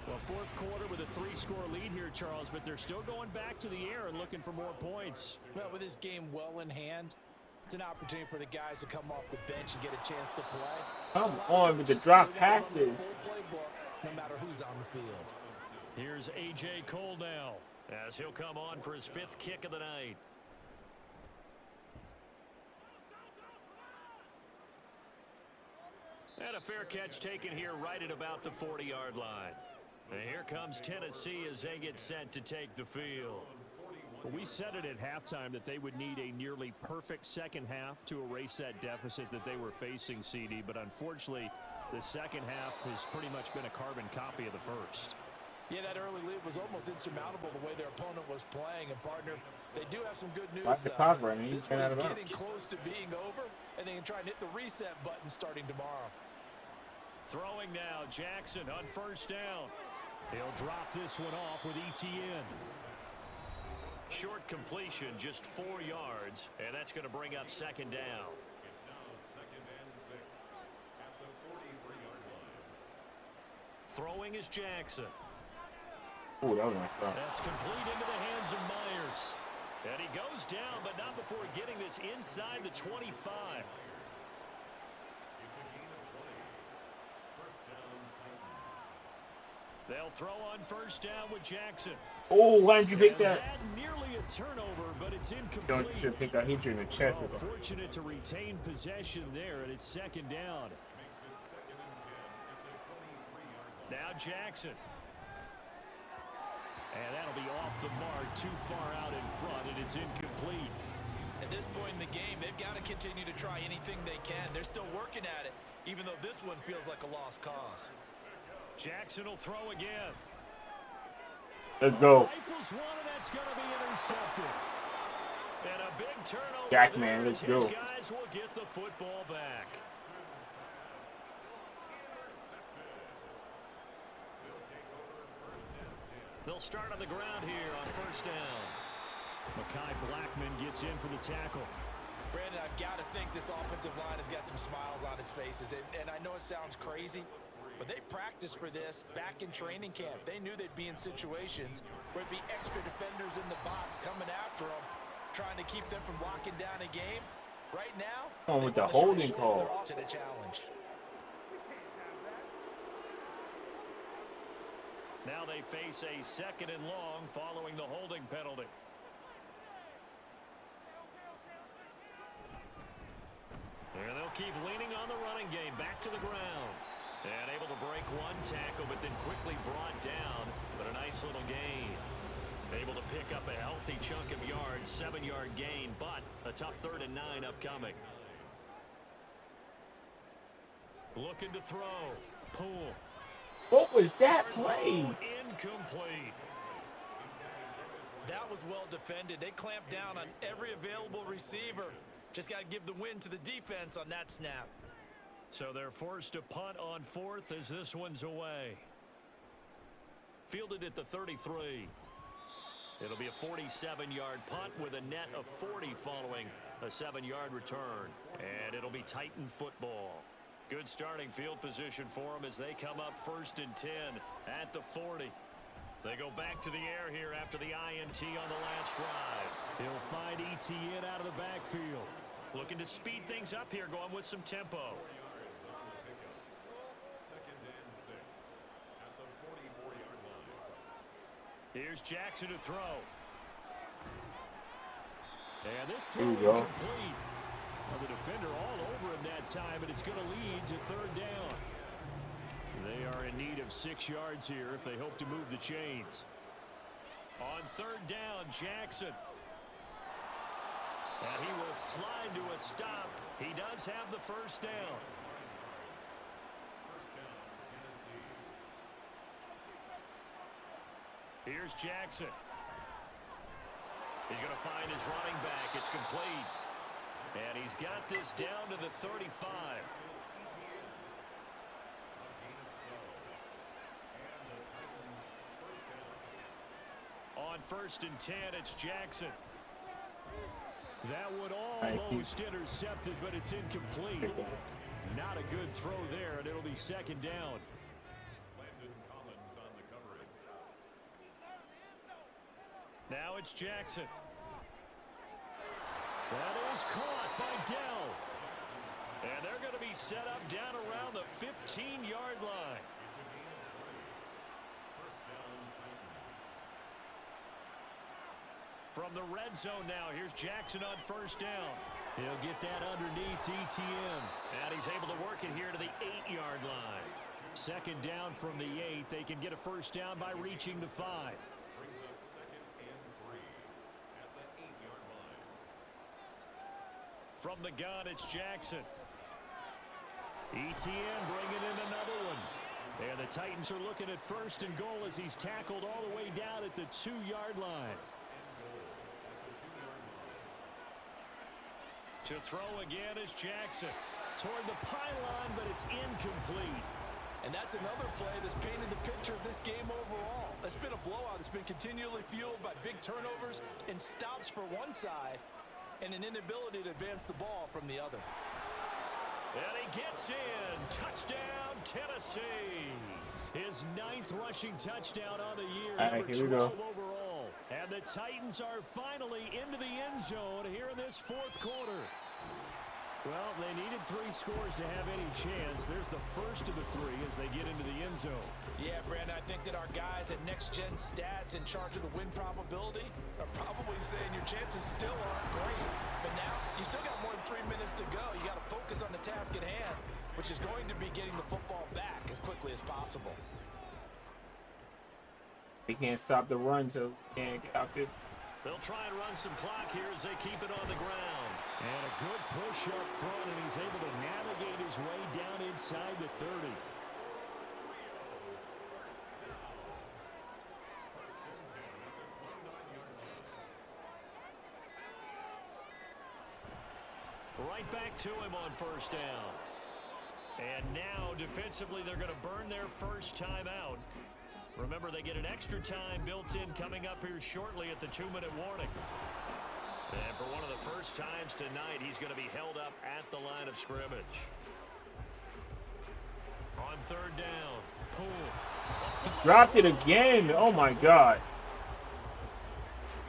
Well, fourth quarter with a 3-score lead here, Charles, but they're still going back to the air and looking for more points. Well, with this game well in hand, it's an opportunity for the guys to come off the bench and get a chance to play. Come on with the drop passes. No matter who's on the field. Here's A.J. Cole now, as he'll come on for his 5th kick of the night. And a fair catch taken here right at about the 40-yard line. And here comes Tennessee as they get set to take the field. Well, we said it at halftime that they would need a nearly perfect second half to erase that deficit that they were facing, CD. But unfortunately, the second half has pretty much been a carbon copy of the first. Yeah, that early lead was almost insurmountable the way their opponent was playing. And, partner, they do have some good news, Watch the though. clock running. This one's getting close to being over, and they can try and hit the reset button starting tomorrow. Throwing now, Jackson on first down. He'll drop this one off with ETN. Short completion, just 4 yards, and that's going to bring up second down. It's now 2nd and 6 at the 43-yard line. Throwing is Jackson. Oh, that was nice throw. That's complete into the hands of Myers. And he goes down, but not before getting this inside the 25. It's a gain of 20. First down, Titans. They'll throw on first down with Jackson. Oh, why didn't you pick that? Nearly a turnover, but it's incomplete. Don't you should pick that. Hit you in the chest with him. Fortunate to retain possession there, and it's second down. Makes it 2nd and 10 at the 23-yard line. Now Jackson. And that'll be off the mark, too far out in front, and it's incomplete. At this point in the game, they've got to continue to try anything they can. They're still working at it, even though this one feels like a lost cause. Jackson will throw again. Let's go. Rifles one, and that's going to be intercepted. And a big turnover. Jackman, let's go. His guys will get the football back. They'll start on the ground here on first down. Mekhi Blackman gets in for the tackle. Brandon, I've got to think this offensive line has got some smiles on its faces. And I know it sounds crazy, but they practiced for this back in training camp. They knew they'd be in situations where it'd be extra defenders in the box coming after them, trying to keep them from locking down a game. Right now, on with the holding call. To the challenge. Now they face a 2nd and long following the holding penalty. And they'll keep leaning on the running game back to the ground. And able to break one tackle, but then quickly brought down. But a nice little gain. Able to pick up a healthy chunk of yards, 7-yard gain, but a tough 3rd and 9 upcoming. Looking to throw. Pull. What was that play? Incomplete. That was well defended. They clamped down on every available receiver. Just got to give the win to the defense on that snap. So they're forced to punt on 4th as this one's away. Fielded at the 33. It'll be a 47-yard punt with a net of 40 following a 7-yard return. And it'll be Titan football. Good starting field position for them as they come up 1st and 10 at the 40. They go back to the air here after the INT on the last drive. He'll find ETN out of the backfield. Looking to speed things up here, going with some tempo. 2nd and 6 at the 44-yard line. Here's Jackson to throw. And this Here we throw go. complete. Well, the defender all over him that time, and it's going to lead to 3rd down. They are in need of 6 yards here if they hope to move the chains. On 3rd down, Jackson. And he will slide to a stop. He does have the first down. First down, Tennessee. Here's Jackson. He's going to find his running back. It's complete. And he's got this down to the 35. On 1st and 10, it's Jackson. That would almost intercepted, but it's incomplete. Not a good throw there, and it'll be 2nd down. Now it's Jackson. That is caught by Dell. And they're going to be set up down around the 15-yard line. From the red zone now, here's Jackson on 1st down. He'll get that underneath ETN. And he's able to work it here to the 8-yard line. 2nd down from the 8. They can get a 1st down by reaching the 5. From the gun, it's Jackson. ETN bringing in another one. And the Titans are looking at 1st and goal as he's tackled all the way down at the 2-yard line. To throw again is Jackson. Toward the pylon, but it's incomplete. And that's another play that's painted the picture of this game overall. It's been a blowout. It's been continually fueled by big turnovers and stops for one side and an inability to advance the ball from the other. And he gets in. Touchdown, Tennessee. His 9th rushing touchdown on the year. All right, here we go. Overall. And the Titans are finally into the end zone here in this 4th quarter. Well, they needed 3 scores to have any chance. There's the first of the 3 as they get into the end zone. Yeah, Brandon, I think that our guys at Next Gen Stats in charge of the win probability are probably saying your chances still aren't great. But now, you still got more than 3 minutes to go. You got to focus on the task at hand, which is going to be getting the football back as quickly as possible. They can't stop the run, so they can't get out there. They'll try and run some clock here as they keep it on the ground. And a good push up front, and he's able to navigate his way down inside the 30. Right back to him on 1st down. And now, defensively, they're going to burn their first timeout. Remember, they get an extra time built in coming up here shortly at the 2-minute warning. And for one of the first times tonight, he's going to be held up at the line of scrimmage. On 3rd down, Poole. He dropped it again. Oh, my God.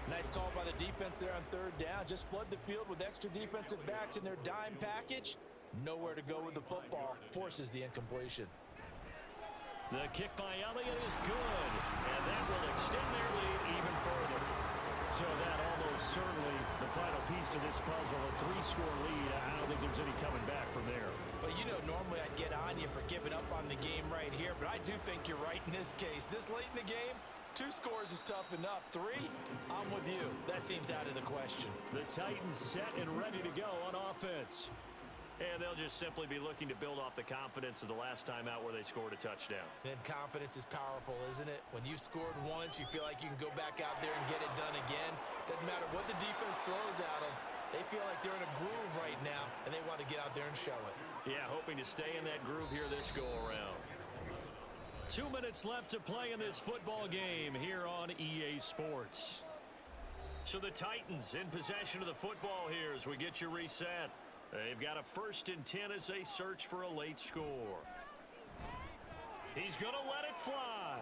Nice call by the defense there on 3rd down. Just flood the field with extra defensive backs in their dime package. Nowhere to go with the football. Forces the incompletion. The kick by Elliott is good, and that will extend their lead even further. So that almost certainly the final piece to this puzzle, a 3-score lead. I don't think there's any coming back from there. But you know, normally I'd get on you for giving up on the game right here, but I do think you're right in this case. This late in the game, 2 scores is tough enough. 3, I'm with you. That seems out of the question. The Titans set and ready to go on offense. And they'll just simply be looking to build off the confidence of the last time out where they scored a touchdown. And confidence is powerful, isn't it? When you've scored once, you feel like you can go back out there and get it done again. Doesn't matter what the defense throws at them. They feel like they're in a groove right now, and they want to get out there and show it. Yeah, hoping to stay in that groove here this go-around. 2 minutes left to play in this football game here on EA Sports. So the Titans in possession of the football here as we get you reset. They've got a 1st and 10 as they search for a late score. He's going to let it fly.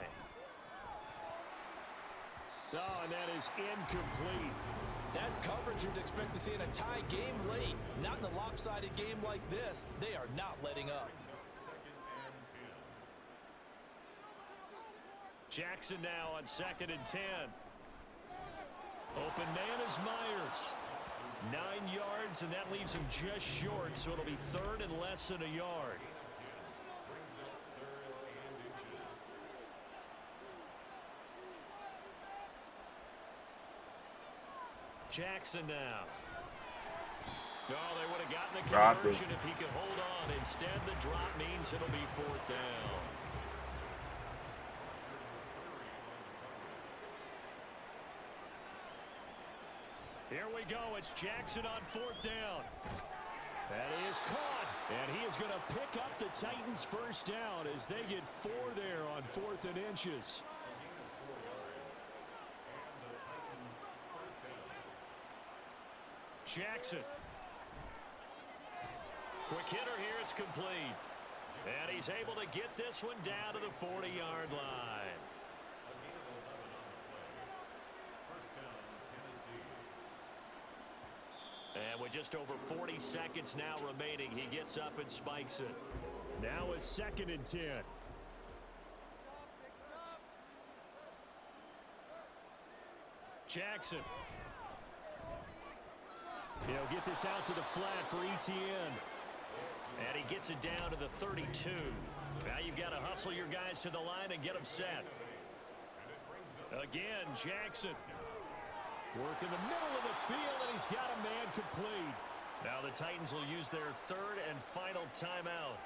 Oh, and that is incomplete. That's coverage you'd expect to see in a tie game late. Not in a lopsided game like this. They are not letting up. Jackson now on 2nd and 10. Open man is Myers. 9 yards, and that leaves him just short, so it'll be 3rd and less than a yard. Jackson now. Oh, they would have gotten the conversion if he could hold on. Instead, the drop means it'll be 4th down. Here we go. It's Jackson on 4th down. And he is caught. And he is going to pick up the Titans' first down as they get 4 there on 4th and inches. Jackson. Quick hitter here. It's complete. And he's able to get this one down to the 40-yard line. And with just over 40 seconds now remaining, he gets up and spikes it. Now a 2nd and 10. Jackson. He'll get this out to the flat for ETN. And he gets it down to the 32. Now you've got to hustle your guys to the line and get them set. Again, Jackson. Work in the middle of the field, and he's got a man complete. Now the Titans will use their 3rd and final timeout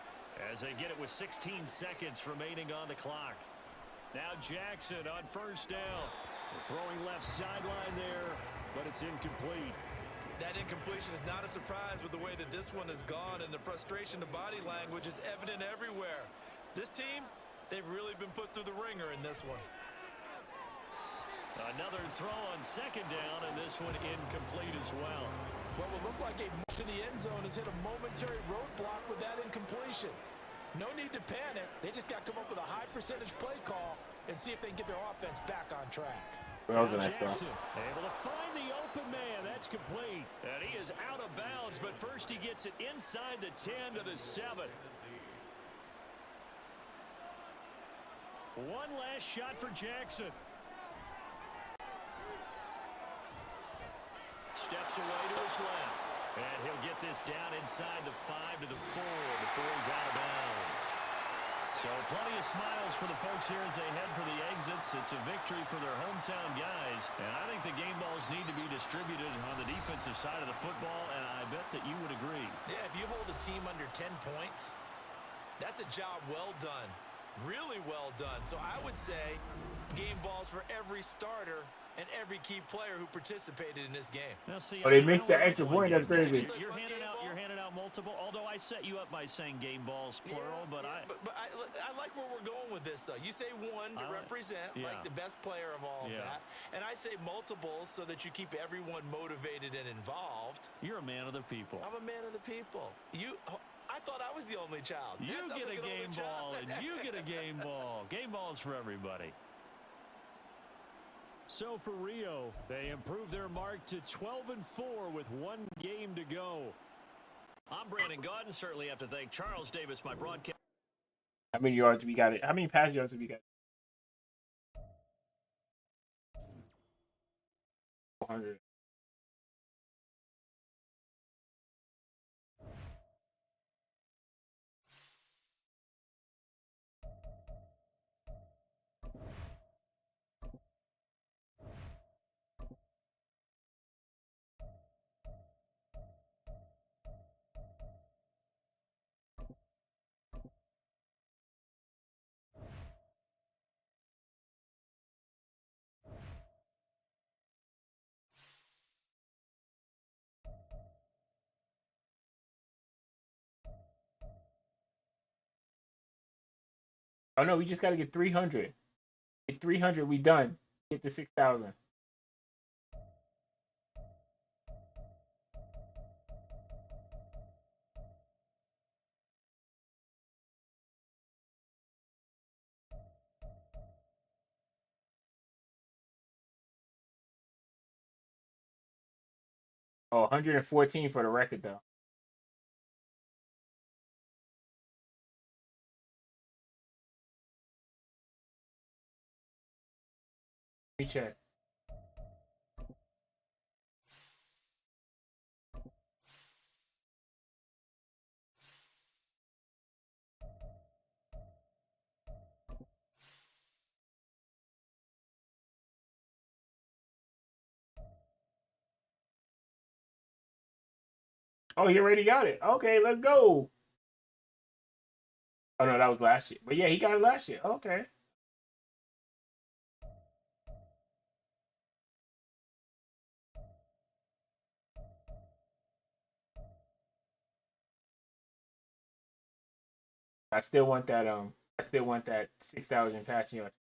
as they get it with 16 seconds remaining on the clock. Now Jackson on 1st down. They're throwing left sideline there, but it's incomplete. That incompletion is not a surprise with the way that this one has gone, and the frustration, the body language is evident everywhere. This team, they've really been put through the ringer in this one. Another throw on 2nd down, and this one incomplete as well. What will look like a push in the end zone has hit a momentary roadblock with that incompletion. No need to panic. They just got to come up with a high percentage play call and see if they can get their offense back on track. That was a nice Jackson able to find the open man. That's complete. And he is out of bounds, but first he gets it inside the 10 to the 7. One last shot for Jackson. Steps away to his left. And he'll get this down inside the 5 to the 4 before he's out of bounds. So plenty of smiles for the folks here as they head for the exits. It's a victory for their hometown guys. And I think the game balls need to be distributed on the defensive side of the football, and I bet that you would agree. Yeah, if you hold a team under 10 points, that's a job well done. Really well done. So I would say game balls for every starter and every key player who participated in this game. Now, see, they missed the extra point. That's crazy. You're handing out multiple. Although I set you up by saying game balls plural, but I like where we're going with this. Though you say one to represent like the best player of all of that, and I say multiples so that you keep everyone motivated and involved. You're a man of the people. I'm a man of the people. I thought I was the only child. You get a game ball, and you get a game ball. Game balls for everybody. So for Rio, they improved their mark to 12-4 with 1 game to go. I'm Brandon Gaudin. Certainly have to thank Charles Davis, my broadcast. How many yards have we got? How many pass yards have we got? 400. Oh no, we just gotta get 300. Get 300, we done. Get to 6,000. Oh, 114 for the record though. Let me check. Oh, he already got it. Okay, let's go. Oh no, that was last year. But yeah, he got it last year. Okay. I still want that. I still want that 6,000 passing yards.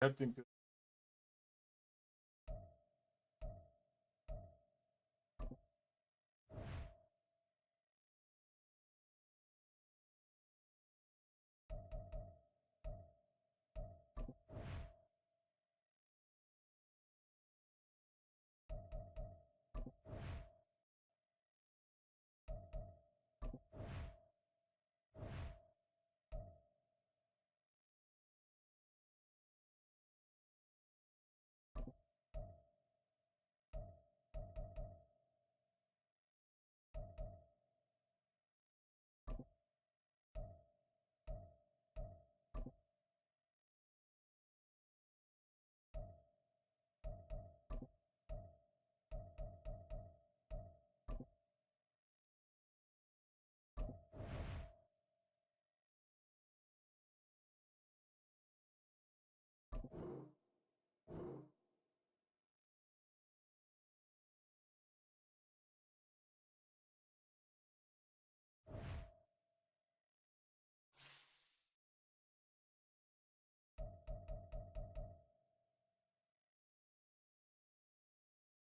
Nothing good.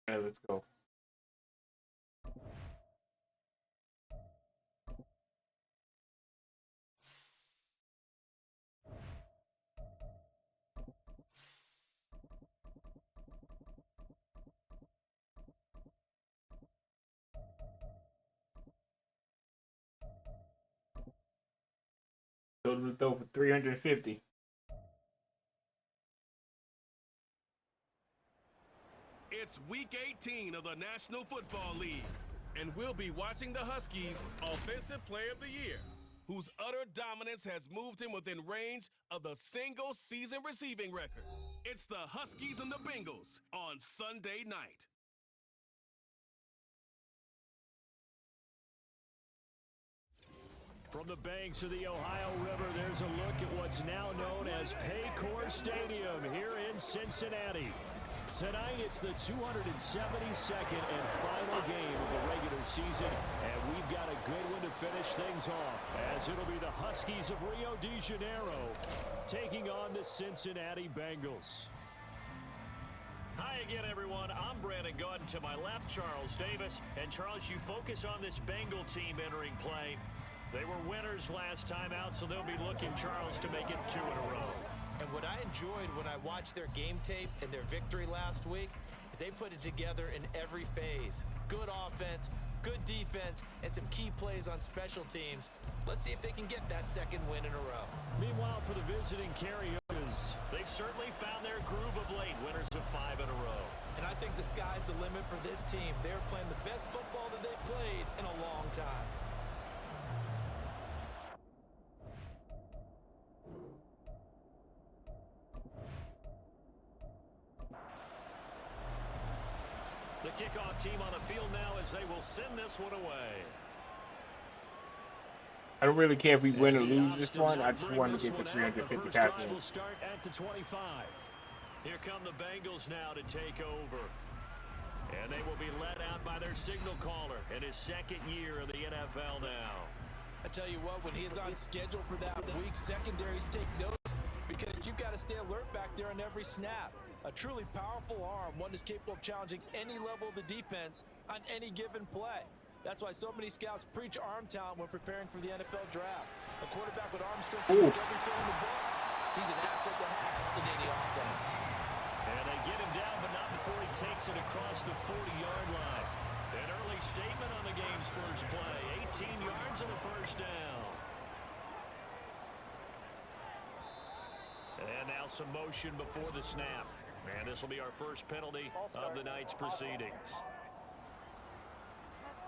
Yeah, let's go. Told him to throw for 350. It's week 18 of the National Football League, and we'll be watching the Huskies' Offensive Player of the Year, whose utter dominance has moved him within range of the single-season receiving record. It's the Huskies and the Bengals on Sunday night. From the banks of the Ohio River, there's a look at what's now known as Paycor Stadium here in Cincinnati. Tonight, it's the 272nd and final game of the regular season, and we've got a good one to finish things off, as it'll be the Huskies of Rio de Janeiro taking on the Cincinnati Bengals. Hi again, everyone. I'm Brandon Gordon. To my left, Charles Davis. And, Charles, you focus on this Bengal team entering play. They were winners last time out, so they'll be looking, Charles, to make it 2 in a row. And what I enjoyed when I watched their game tape and their victory last week is they put it together in every phase. Good offense, good defense, and some key plays on special teams. Let's see if they can get that second win in a row. Meanwhile, for the visiting Cariokas, they've certainly found their groove of late, winners of 5 in a row. And I think the sky's the limit for this team. They're playing the best football that they've played in a long time. The kickoff team on the field now as they will send this one away. I don't really care if we win or lose this one. I just want to get the 350 passing. Will start at the 25. Here come the Bengals now to take over. And they will be led out by their signal caller in his second year in the NFL now. I tell you what, when he's on schedule for that week, secondaries take notice because you've got to stay alert back there on every snap. A truly powerful arm, one that's capable of challenging any level of the defense on any given play. That's why so many scouts preach arm talent when preparing for the NFL draft. A quarterback with arm strength can make everything in the book. He's an asset to have in any offense. And they get him down, but not before he takes it across the 40-yard line. An early statement on the game's first play. 18 yards and a first down. And now some motion before the snap. And this will be our first penalty of the night's proceedings.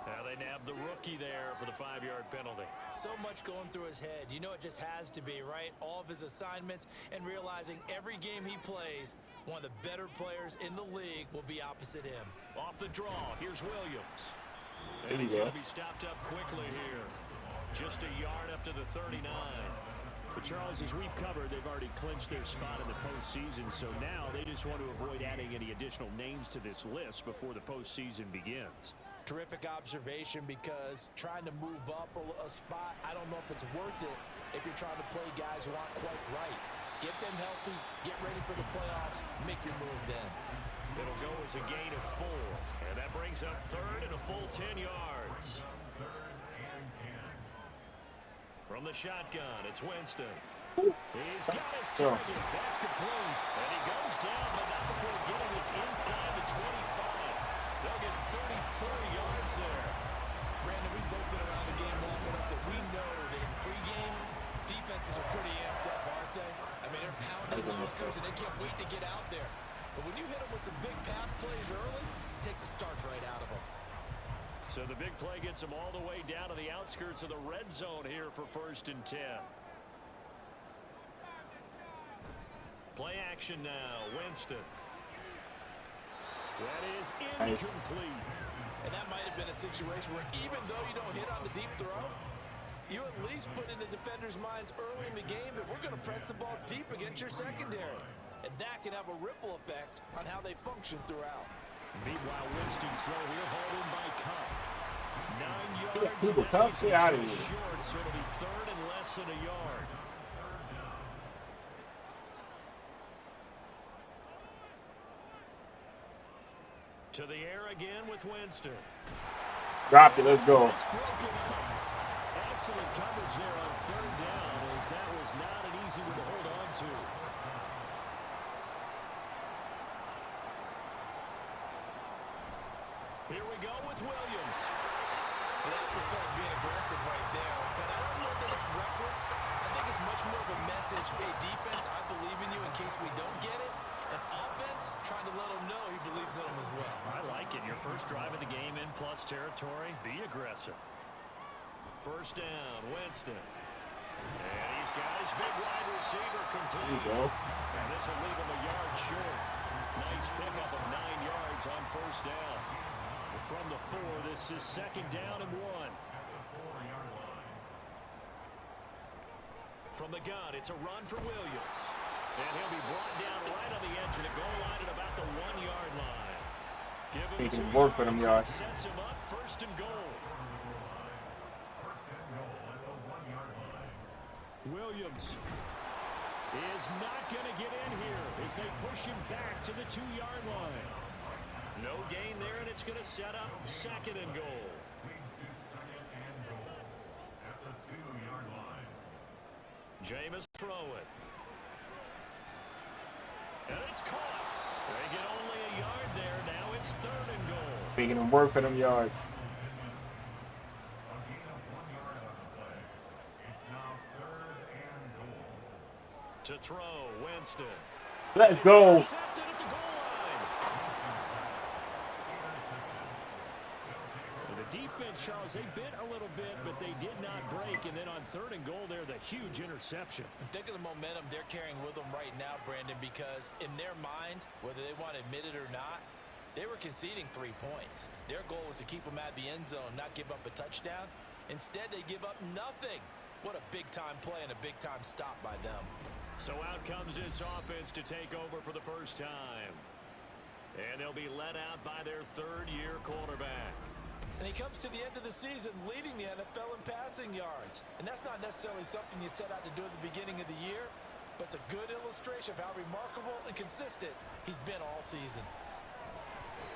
Now they nab the rookie there for the 5-yard penalty. So much going through his head. You know it just has to be, right? All of his assignments and realizing every game he plays, one of the better players in the league will be opposite him. Off the draw, here's Williams. There And he's you go. going to be stopped up quickly here. Just a yard up to the 39. But Charles, as we've covered, they've already clinched their spot in the postseason, so now they just want to avoid adding any additional names to this list before the postseason begins. Terrific observation because trying to move up a spot, I don't know if it's worth it if you're trying to play guys who aren't quite right. Get them healthy, get ready for the playoffs, make your move then. It'll go as a gain of 4, and that brings up third and a full 10 yards. From the shotgun, it's Winston. He's got his target. That's complete. And he goes down, but not before getting this inside the 25. They'll get 34 yards there. Brandon, we've both been around the game long enough that we know that in pregame, defenses are pretty amped up, aren't they? I mean, they're pounding lockers and they can't wait to get out there. But when you hit them with some big pass plays early, it takes the starch right out of them. So the big play gets them all the way down to the outskirts of the red zone here for 1st and 10. Play action now, Winston. That is incomplete. And that might have been a situation where even though you don't hit on the deep throw, you at least put in the defenders' minds early in the game that we're going to press the ball deep against your secondary. And that can have a ripple effect on how they function throughout. Meanwhile, Winston's throw here hauled in by Cup. 9 yards. People tough, get out of here. Short, so it'll be third and less than a yard. To the air again with Winston. Dropped it. Let's go. It's broken up. Excellent coverage there on third down, as that was not an easy one to hold on to. Here we go with Williams. Well, that's what's called being aggressive right there. But I don't know that it's reckless. I think it's much more of a message. Hey, defense, I believe in you in case we don't get it. And offense, trying to let him know he believes in him as well. I like it. Your first drive of the game in plus territory. Be aggressive. First down, Winston. And he's got his big wide receiver complete. There you go. And this will leave him a yard short. Nice pickup of 9 yards on first down. From the 4, this is 2nd down and 1. From the gun, it's a run for Williams. And he'll be brought down right on the edge of the goal line at about the 1-yard line. Give him He can 2 work for them yards. yards. Sets him up 1st and goal. Williams is not going to get in here as they push him back to the 2-yard line. No gain there, and it's going to set up 2nd and goal. Jameis throw it. And it's caught. They get only a yard there. Now it's 3rd and goal. Making them work for them yards. To throw, Winston. Let's go. Intercepted at the goal line. The defense, Charles, they bit a little bit, but they did not break. And then on 3rd and goal there, the huge interception. Think of the momentum they're carrying with them right now, Brandon, because in their mind, whether they want to admit it or not, They were conceding 3 points. Their goal was to keep them at the end zone, not give up a touchdown. Instead, they give up nothing. What a big-time play and a big-time stop by them. So out comes this offense to take over for the first time. And they'll be led out by their third-year quarterback. And he comes to the end of the season leading the NFL in passing yards. And that's not necessarily something you set out to do at the beginning of the year, but it's a good illustration of how remarkable and consistent he's been all season.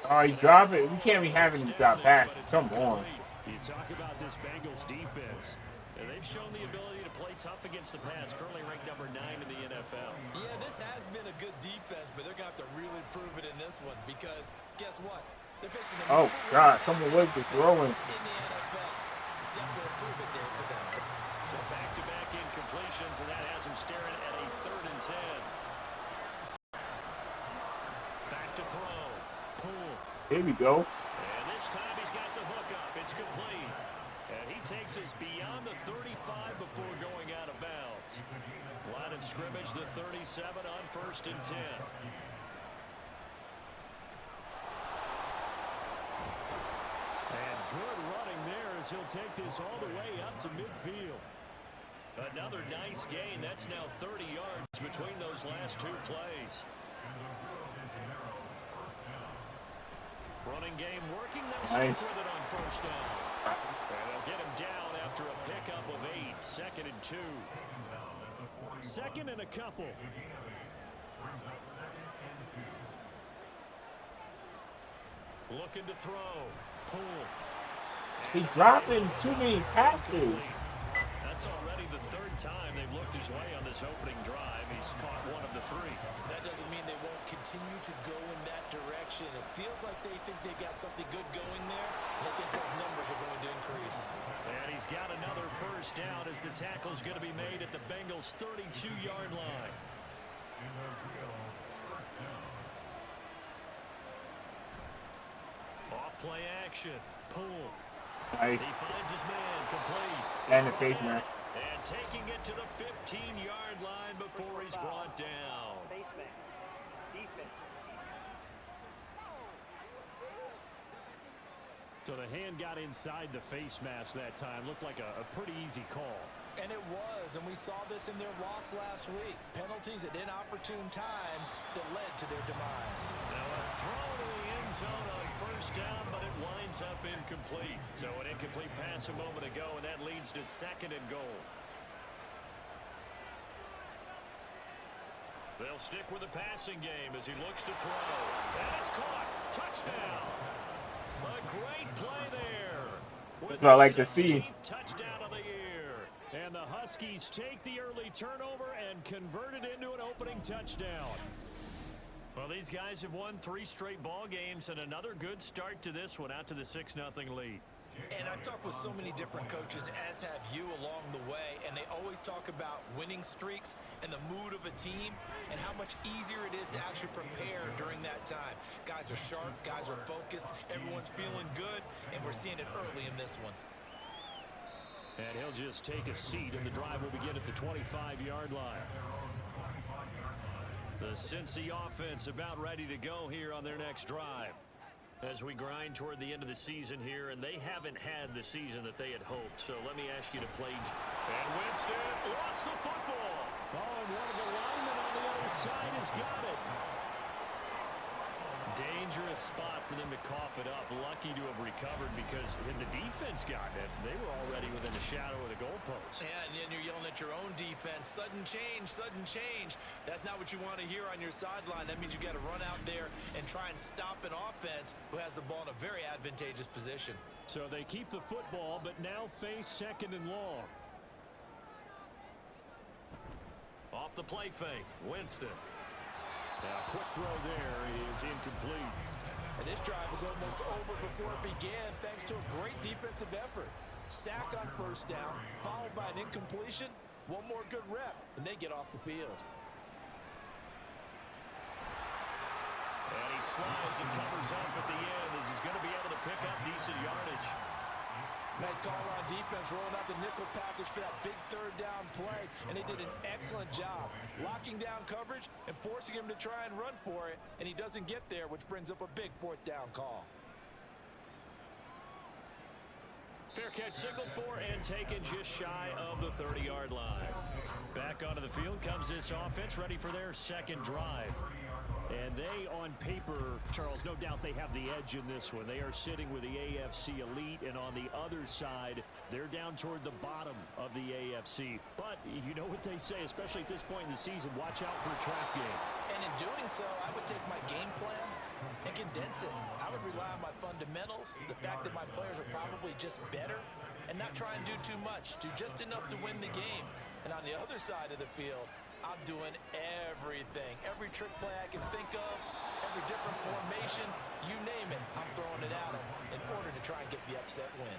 Oh, he dropped it. We can't be having him drop passes. Come on. You talk about this Bengals defense. And they've shown the ability to play tough against the pass, currently ranked number 9 in the NFL. Yeah, this has been a good defense, but they're going to have to really prove it in this one because guess what? They're facing Oh, God. Come away with throwing. in the NFL. It's definitely a prove it day for them. So back-to-back incompletions, and that has them staring at a 3rd and 10. Back to throw. Pull. Here we go. And this time he's got the hook up. It's complete. And he takes us beyond the 35 before going out of bounds. Line of scrimmage, the 37 on 1st and 10. And good running there as he'll take this all the way up to midfield. Another nice gain. That's now 30 yards between those last 2 plays. Running game working. They'll stick with it on 1st down. And they'll get him down after a pickup of 8. 2nd and 2. 2nd and a couple. Looking to throw. Pull. He dropping too many passes. That's already the 3rd time they've looked his way on this opening drive. He's caught 1 of the 3. That doesn't mean they won't continue to go in that direction. It feels like they think they've got something good going there, and I think those numbers are going to increase. And he's got another 1st down as the tackle's going to be made at the Bengals' 32-yard line. Off play action. Pull. Nice. He finds his man complete. And the face mask. And taking it to the 15-yard line before he's brought down. Face mask. Defense. So the hand got inside the face mask that time. Looked like a pretty easy call. And it was, and we saw this in their loss last week. Penalties at inopportune times that led to their demise. Now a throw to the end zone on 1st down, but it winds up incomplete. So an incomplete pass a moment ago, and that leads to 2nd and goal. They'll stick with the passing game as he looks to throw. And it's caught. Touchdown. A great play there. That's what I like to see. Touchdown of the year. And the Huskies take the early turnover and convert it into an opening touchdown. Well, these guys have won 3 straight ball games and another good start to this one, out to the 6-0 lead. And I've talked with so many different coaches, as have you along the way, and they always talk about winning streaks and the mood of a team and how much easier it is to actually prepare during that time. Guys are sharp, guys are focused, everyone's feeling good, and we're seeing it early in this one. And he'll just take a seat, and the drive will begin at the 25-yard line. The Cincy offense about ready to go here on their next drive as we grind toward the end of the season here, and they haven't had the season that they had hoped. So let me ask you to play. And Winston lost the football. Oh, and one of the linemen on the other side has got it. Dangerous spot for them to cough it up. Lucky to have recovered because had the defense gotten it, they were already within the shadow of the goalpost. Yeah, and then you're yelling at your own defense. Sudden change, sudden change. That's not what you want to hear on your sideline. That means you got to run out there and try and stop an offense who has the ball in a very advantageous position. So they keep the football, but now face 2nd and long. Off the play fake, Winston. Now, quick throw there is incomplete. And this drive was almost over before it began thanks to a great defensive effort. Sack on 1st down, followed by an incompletion. One more good rep, and they get off the field. And he slides and covers up at the end as he's going to be able to pick up decent yardage. Nice call on defense, rolling out the nickel package for that big third down play, and they did an excellent job locking down coverage and forcing him to try and run for it, and he doesn't get there, which brings up a big fourth down call. Fair catch signaled for and taken just shy of the 30-yard line. Back onto the field comes this offense, ready for their second drive. And they, on paper, Charles, no doubt they have the edge in this one. They are sitting with the AFC elite, and on the other side, they're down toward the bottom of the AFC. But you know what they say, especially at this point in the season, watch out for a trap game. And in doing so, I would take my game plan and condense it. I would rely on my fundamentals, the fact that my players are probably just better, and not try and do too much, do just enough to win the game. And on the other side of the field, I'm doing everything. Every trick play I can think of, every different formation, you name it, I'm throwing it at them in order to try and get the upset win.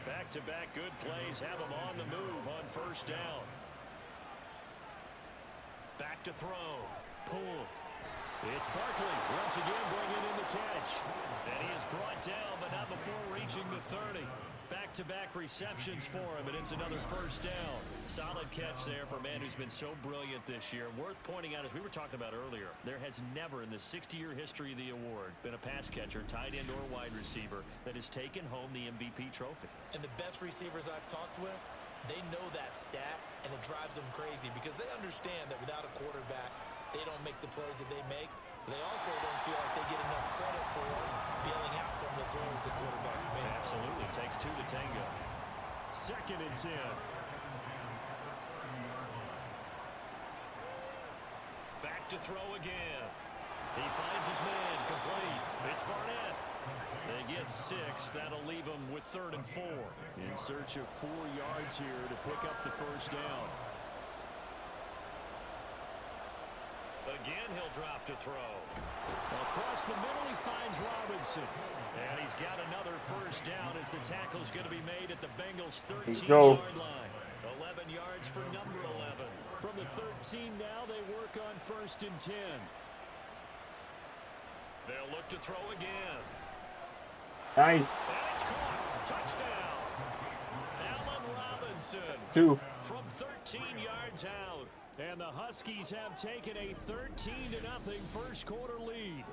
Back-to-back good plays have them on the move on first down. Back to throw. Pull. It's Barkley once again bringing in the catch. And he is brought down, but not before reaching the 30. Back-to-back receptions for him, and it's another first down. Solid catch there for a man who's been so brilliant this year. Worth pointing out, as we were talking about earlier, there has never in the 60-year history of the award been a pass catcher, tight end, or wide receiver that has taken home the MVP trophy. And the best receivers I've talked with, they know that stat, and it drives them crazy because they understand that without a quarterback, they don't make the plays that they make. They also don't feel like they get enough credit for bailing out some of the throws the quarterbacks make. Absolutely. Takes two to tango. 2nd and 10. Back to throw again. He finds his man complete. It's Barnett. They get 6. That'll leave him with 3rd and 4. In search of 4 yards here to pick up the first down. Again, he'll drop to throw. Across the middle, he finds Robinson. And he's got another first down as the tackle's going to be made at the Bengals' 13-yard line. 11 yards for number 11. From the 13 now, they work on 1st and 10. They'll look to throw again. Nice. And it's caught. Touchdown. Allen Robinson. 2. From 13 yards out. And the Huskies have taken a 13-0 first quarter lead.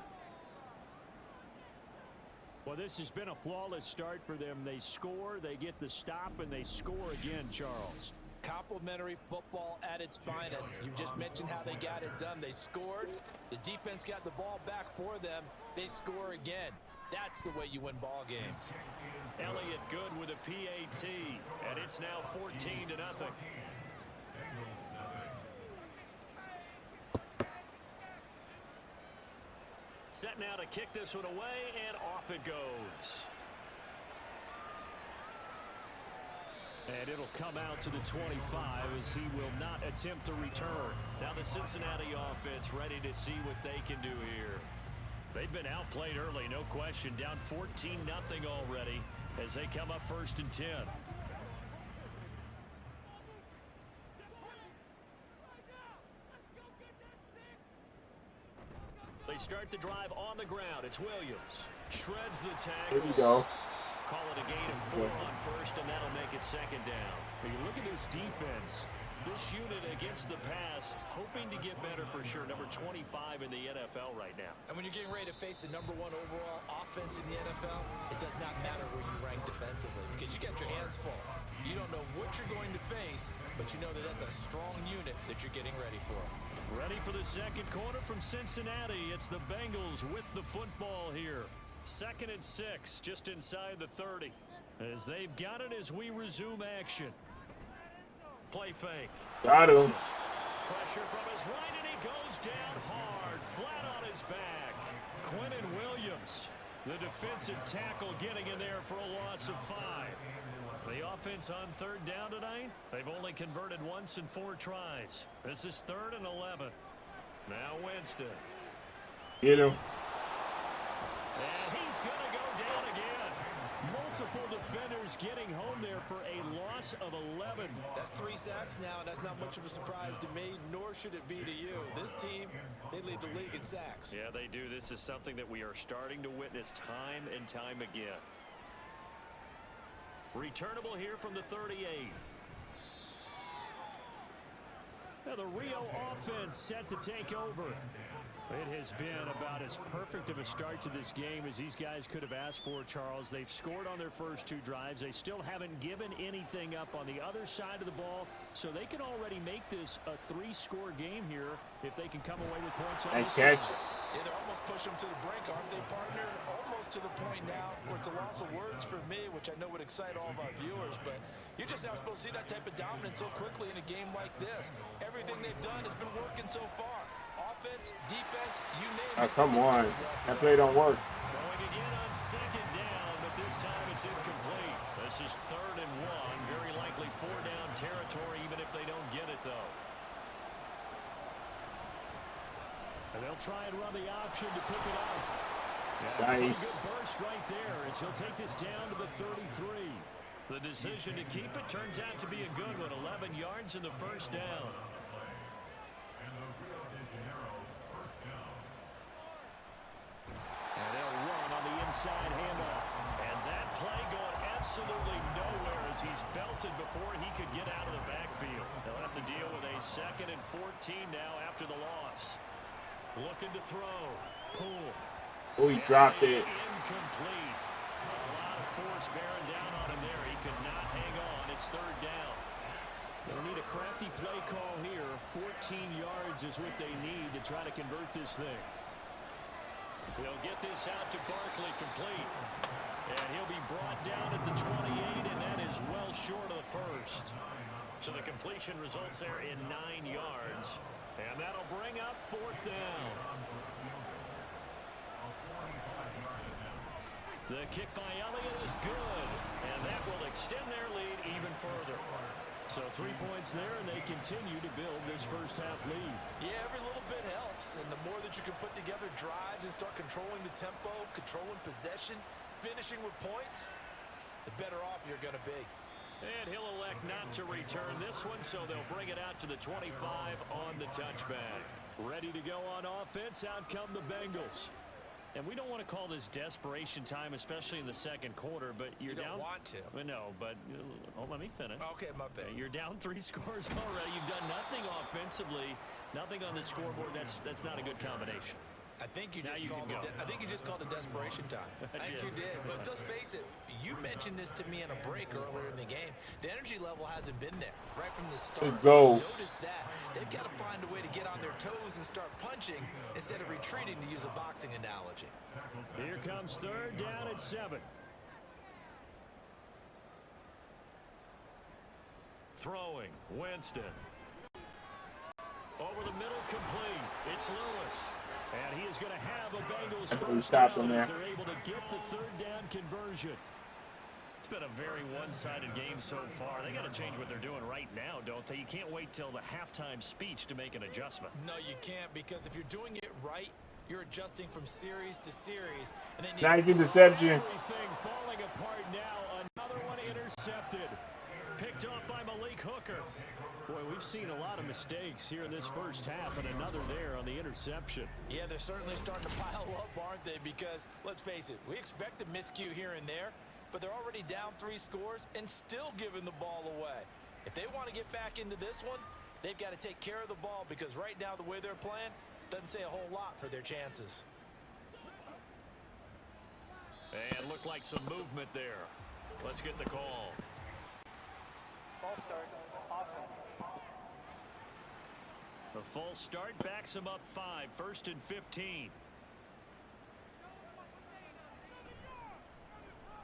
Well, this has been a flawless start for them. They score, they get the stop, and they score again, Charles. Complimentary football at its finest. You just mentioned how they got it done. They scored. The defense got the ball back for them. They score again. That's the way you win ball games. Elliott good with a PAT, and it's now 14-0. Set now to kick this one away, and off it goes. And it'll come out to the 25 as he will not attempt to return. Now the Cincinnati offense ready to see what they can do here. They've been outplayed early, no question. Down 14-0 already as they come up 1st and 10. They start the drive on the ground. It's Williams. Shreds the tackle. Here we go. Call it a gain of 4 on 1st, and that'll make it 2nd down. When you look at this defense, This unit against the pass, hoping to get better for sure. Number 25 in the NFL right now. And when you're getting ready to face the #1 overall offense in the NFL, it does not matter where you rank defensively because you got your hands full. You don't know what you're going to face, but you know that that's a strong unit that you're getting ready for. Ready for the second quarter from Cincinnati. It's the Bengals with the football here. 2nd and 6, just inside the 30. As they've got it as we resume action. Play fake. Got him. Pressure from his right, and he goes down hard, flat on his back. Quentin Williams, the defensive tackle, getting in there for a loss of 5. The offense on 3rd down tonight, they've only converted once in 4 tries. This is 3rd and 11. Now Winston. Get him. And he's going to go down again. Multiple defenders getting home there for a loss of 11. That's 3 sacks now, and that's not much of a surprise to me, nor should it be to you. This team, they lead the league in sacks. Yeah, they do. This is something that we are starting to witness time and time again. Returnable here from the 38. Now the Rio offense set to take over. It has been about as perfect of a start to this game as these guys could have asked for, Charles. They've scored on their first 2 drives. They still haven't given anything up on the other side of the ball, so they can already make this a 3-score game here if they can come away with points. Nice catch. Yeah, they're almost pushing them to the brink, aren't they, partner? Almost to the point now where it's a loss of words for me, which I know would excite all of our viewers, but you're just not supposed to see that type of dominance so quickly in a game like this. Everything they've done has been working so far. Offense, defense, you name it. Oh, come on. That play don't work. Throwing again on 2nd down, but this time it's incomplete. This is 3rd and 1. Very likely 4-down territory, even if they don't get it, though. And they'll try and run the option to pick it up. Yeah, nice. Good burst right there as he'll take this down to the 33. The decision to keep it turns out to be a good one. 11 yards in the 1st down. And they'll run on the inside handoff. And that play going absolutely nowhere as he's belted before he could get out of the backfield. They'll have to deal with a 2nd and 14 now after the loss. Looking to throw. Poole. Oh, he dropped it. Incomplete. A lot of force bearing down on him there. He could not hang on. It's 3rd down. They'll need a crafty play call here. 14 yards is what they need to try to convert this thing. They'll get this out to Barkley, complete. And he'll be brought down at the 28, and that is well short of the 1st. So the completion results there in 9 yards. And that'll bring up 4th down. The kick by Elliott is good. And that will extend their lead even further. So 3 points there, and they continue to build this first-half lead. Yeah, every little bit helps. And the more that you can put together drives and start controlling the tempo, controlling possession, finishing with points, the better off you're going to be. And he'll elect not to return this one, so they'll bring it out to the 25 on the touchback. Ready to go on offense, out come the Bengals. And we don't want to call this desperation time, especially in the 2nd quarter, but you're down. You don't want to. No, but let me finish. Okay, my bad. You're down 3 scores already. You've done nothing offensively, nothing on the scoreboard. That's not a good combination. I think you just called it desperation time. I think you did. But let's face it, you mentioned this to me in a break earlier in the game. The energy level hasn't been there right from the start. Let's go. Notice that. They've got to find a way to get on their toes and start punching instead of retreating, to use a boxing analogy. Here comes 3rd down at 7. Throwing, Winston. Over the middle, complete. It's Lewis. And he is going to have a Bengals first down as they're able to get the 3rd down conversion. It's been a very one-sided game so far. They got to change what they're doing right now, don't they? You can't wait till the halftime speech to make an adjustment. No, you can't, because if you're doing it right, you're adjusting from series to series. And then Not even deception. Everything falling apart now. Another one intercepted. Picked off by Malik Hooker. Boy, we've seen a lot of mistakes here in this first half, and another there on the interception. Yeah, they're certainly starting to pile up, aren't they? Because, let's face it, we expect a miscue here and there, but they're already down 3 scores and still giving the ball away. If they want to get back into this one, they've got to take care of the ball, because right now the way they're playing doesn't say a whole lot for their chances. And looked like some movement there. Let's get the call. Ball start. Offense. The false start backs him up 5. 1st and 15.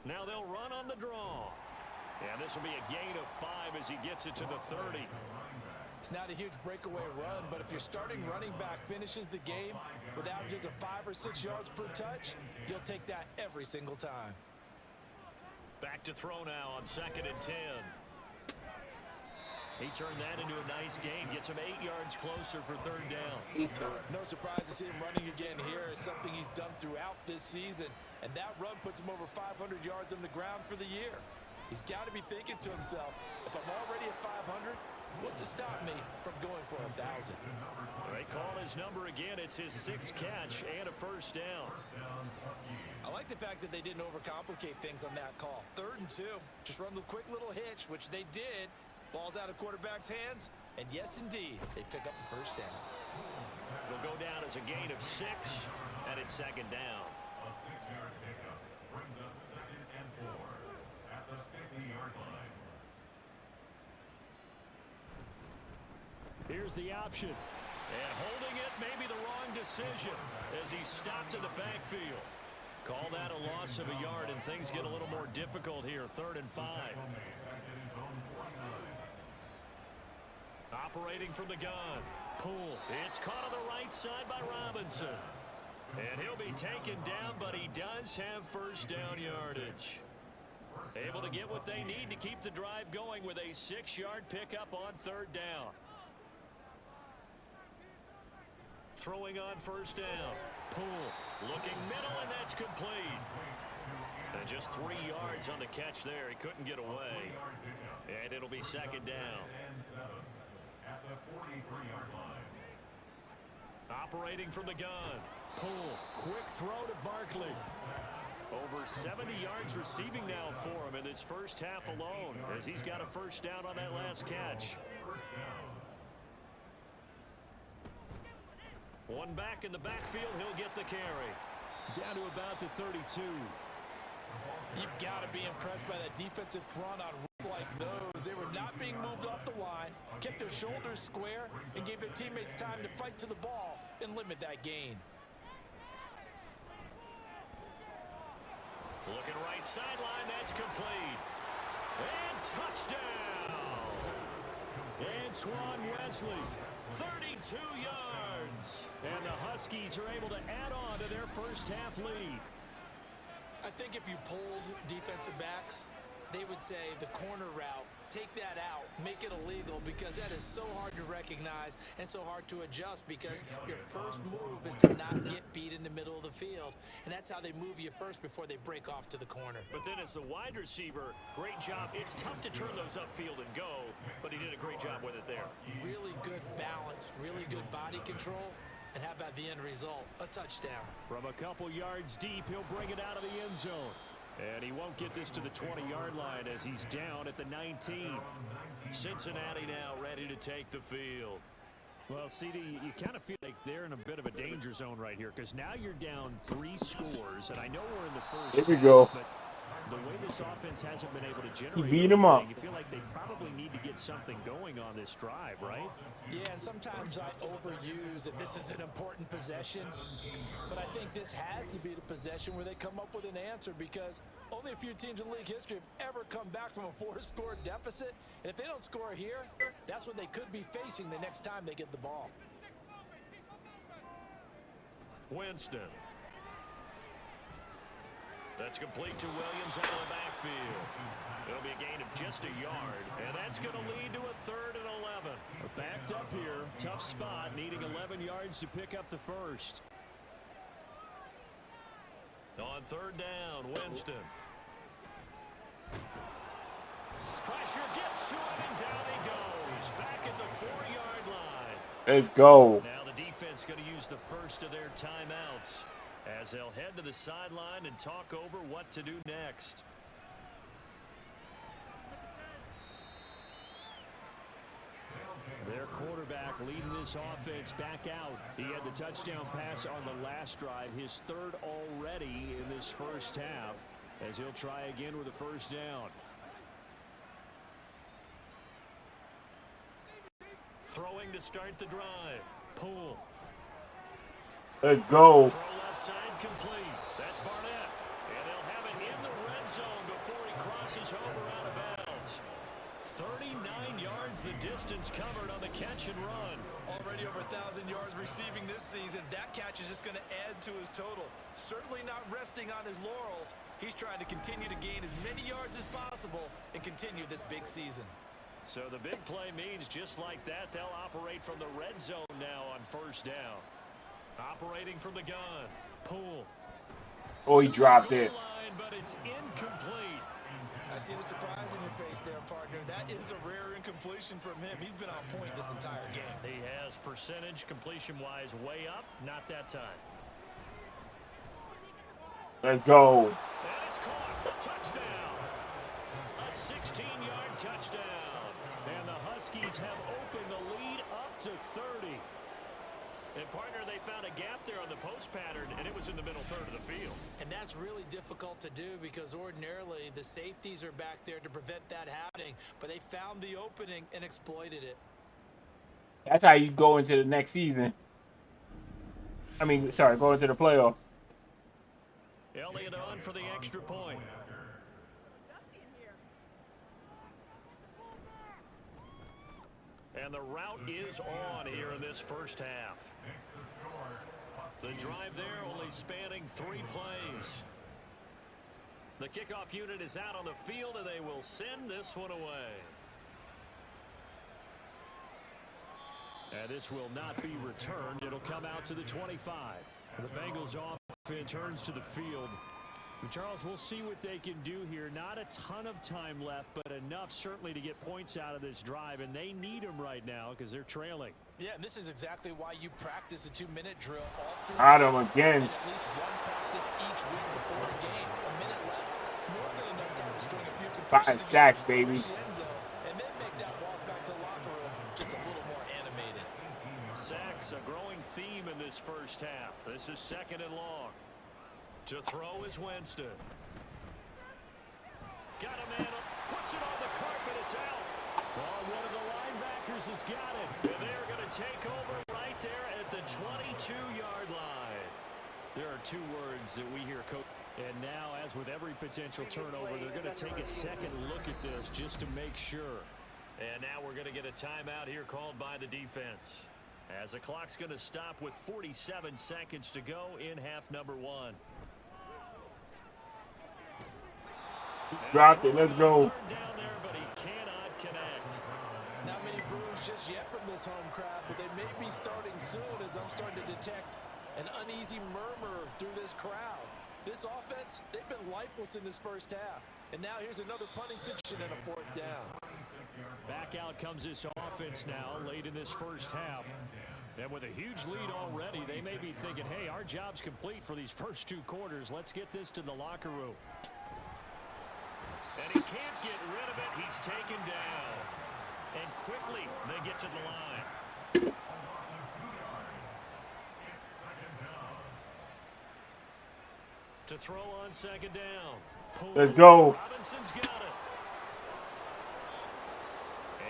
Now they'll run on the draw. And this will be a gain of 5 as he gets it to the 30. It's not a huge breakaway run, but if your starting running back finishes the game with averages of 5 or 6 yards per touch, you'll take that every single time. Back to throw now on 2nd and 10. He turned that into a nice gain. Gets him 8 yards closer for 3rd down. No surprise to see him running again here. It's something he's done throughout this season. And that run puts him over 500 yards on the ground for the year. He's got to be thinking to himself, if I'm already at 500, what's to stop me from going for 1,000? They call his number again. It's his 6th catch and a 1st down. I like the fact that they didn't overcomplicate things on that call. 3rd and 2. Just run the quick little hitch, which they did. Ball's out of quarterback's hands. And yes, indeed, they pick up the first down. Will go down as a gain of 6, and it's 2nd down. A 6-yard pickup brings up 2nd and 4 at the 50-yard line. Here's the option. And holding it may be the wrong decision as he's stopped in the backfield. Call that a loss of a yard, and things get a little more difficult here. 3rd and 5. Operating from the gun. Pull. It's caught on the right side by Robinson. And he'll be taken down, but he does have first down yardage. Able to get what they need to keep the drive going with a 6-yard pickup on 3rd down. Throwing on first down. Pull. Looking middle, and that's complete. And just 3 yards on the catch there. He couldn't get away. And it'll be 2nd down. At the 43-yard line. Operating from the gun. Pull. Quick throw to Barkley. Over 70 yards receiving now for him in this first half alone, as he's got a first down on that last catch. One back in the backfield, he'll get the carry. Down to about the 32. You've got to be impressed by that defensive front on runs like those. They were not being moved off the line, kept their shoulders square, and gave their teammates time to fight to the ball and limit that gain. Looking right sideline, that's complete. And touchdown! Antoine Wesley, 32 yards. And the Huskies are able to add on to their first half lead. I think if you polled defensive backs, they would say the corner route, take that out, make it illegal, because that is so hard to recognize and so hard to adjust, because your first move is to not get beat in the middle of the field, and that's how they move you first before they break off to the corner. But then as the wide receiver, great job. It's tough to turn those upfield and go, but he did a great job with it there. Really good balance, really good body control. And how about the end result? A touchdown. From a couple yards deep, he'll bring it out of the end zone. And he won't get this to the 20-yard line as he's down at the 19. Cincinnati now ready to take the field. Well, CD, you kind of feel like they're in a bit of a danger zone right here, because now you're down 3 scores, and I know we're in the first Here we half, go. but the way this offense hasn't been able to generate, He beat him up. You feel like they probably need to get something going on this drive, right? Yeah, and sometimes I overuse that this is an important possession, but I think this has to be the possession where they come up with an answer, because only a few teams in league history have ever come back from a 4-score deficit, and if they don't score here, that's what they could be facing the next time they get the ball. Winston. That's complete to Williams out of the backfield. It'll be a gain of just a yard, and that's going to lead to a 3rd and 11. Backed up here, tough spot, needing 11 yards to pick up the first. On 3rd down, Winston. Pressure gets to him, and down he goes. Back at the 4-yard line. Let's go. Now the defense going to use the first of their timeouts, as they'll head to the sideline and talk over what to do next. Their quarterback leading this offense back out. He had the touchdown pass on the last drive, his 3rd already in this first half, as he'll try again with a first down. Throwing to start the drive. Pull. Let's go. Throw left side complete. That's Barnett. And they'll have it in the red zone before he crosses over out of bounds. 39 yards the distance covered on the catch and run. Already over 1,000 yards receiving this season. That catch is just going to add to his total. Certainly not resting on his laurels. He's trying to continue to gain as many yards as possible and continue this big season. So the big play means just like that, they'll operate from the red zone now on first down. Operating from the gun. Pull. Oh, he dropped it. Line, but it's incomplete. I see the surprise in your face there, partner. That is a rare incompletion from him. He's been on point this entire game. He has percentage completion-wise way up. Not that time. Let's go. And it's caught. Touchdown. A 16-yard touchdown. And the Huskies have opened the lead up to 30. And, partner, they found a gap there on the post pattern, and it was in the middle third of the field. And that's really difficult to do because ordinarily the safeties are back there to prevent that happening. But they found the opening and exploited it. That's how you go into the next season. I mean, sorry, go into the playoffs. Elliott on for the extra point. And the route is on here in this first half. The drive there only spanning 3 plays. The kickoff unit is out on the field, and they will send this one away. And this will not be returned. It'll come out to the 25. The Bengals offense turns to the field. Charles, we'll see what they can do here. Not a ton of time left, but enough certainly to get points out of this drive, and they need them right now because they're trailing. Yeah, and this is exactly why you practice a 2-minute drill all through. Got him again. And at least one practice each week before a game. A minute left, more than enough time to string a few completions 5 sacks, baby. And then make that walk back to the locker room just a little more animated. Sacks, a growing theme in this first half. This is 2nd and long. To throw is Winston. Got a man up, puts it on the carpet, it's out. Well, one of the linebackers has got it. And they're going to take over right there at the 22-yard line. There are 2 words that we hear, Coach. And now, as with every potential turnover, they're going to take a second look at this just to make sure. And now we're going to get a timeout here called by the defense, as the clock's going to stop with 47 seconds to go in half number 1. Dropped it. Let's go. Down there, but he cannot connect. Not many brews just yet from this home crowd, but they may be starting soon as I'm starting to detect an uneasy murmur through this crowd. This offense, they've been lifeless in this first half. And now here's another punting situation and a 4th down. Back out comes this offense now late in this first half. And with a huge lead already, they may be thinking, hey, our job's complete for these first 2 quarters. Let's get this to the locker room. And he can't get rid of it. He's taken down. And quickly, they get to the line. To throw on 2nd down. Let's go. Robinson's got it.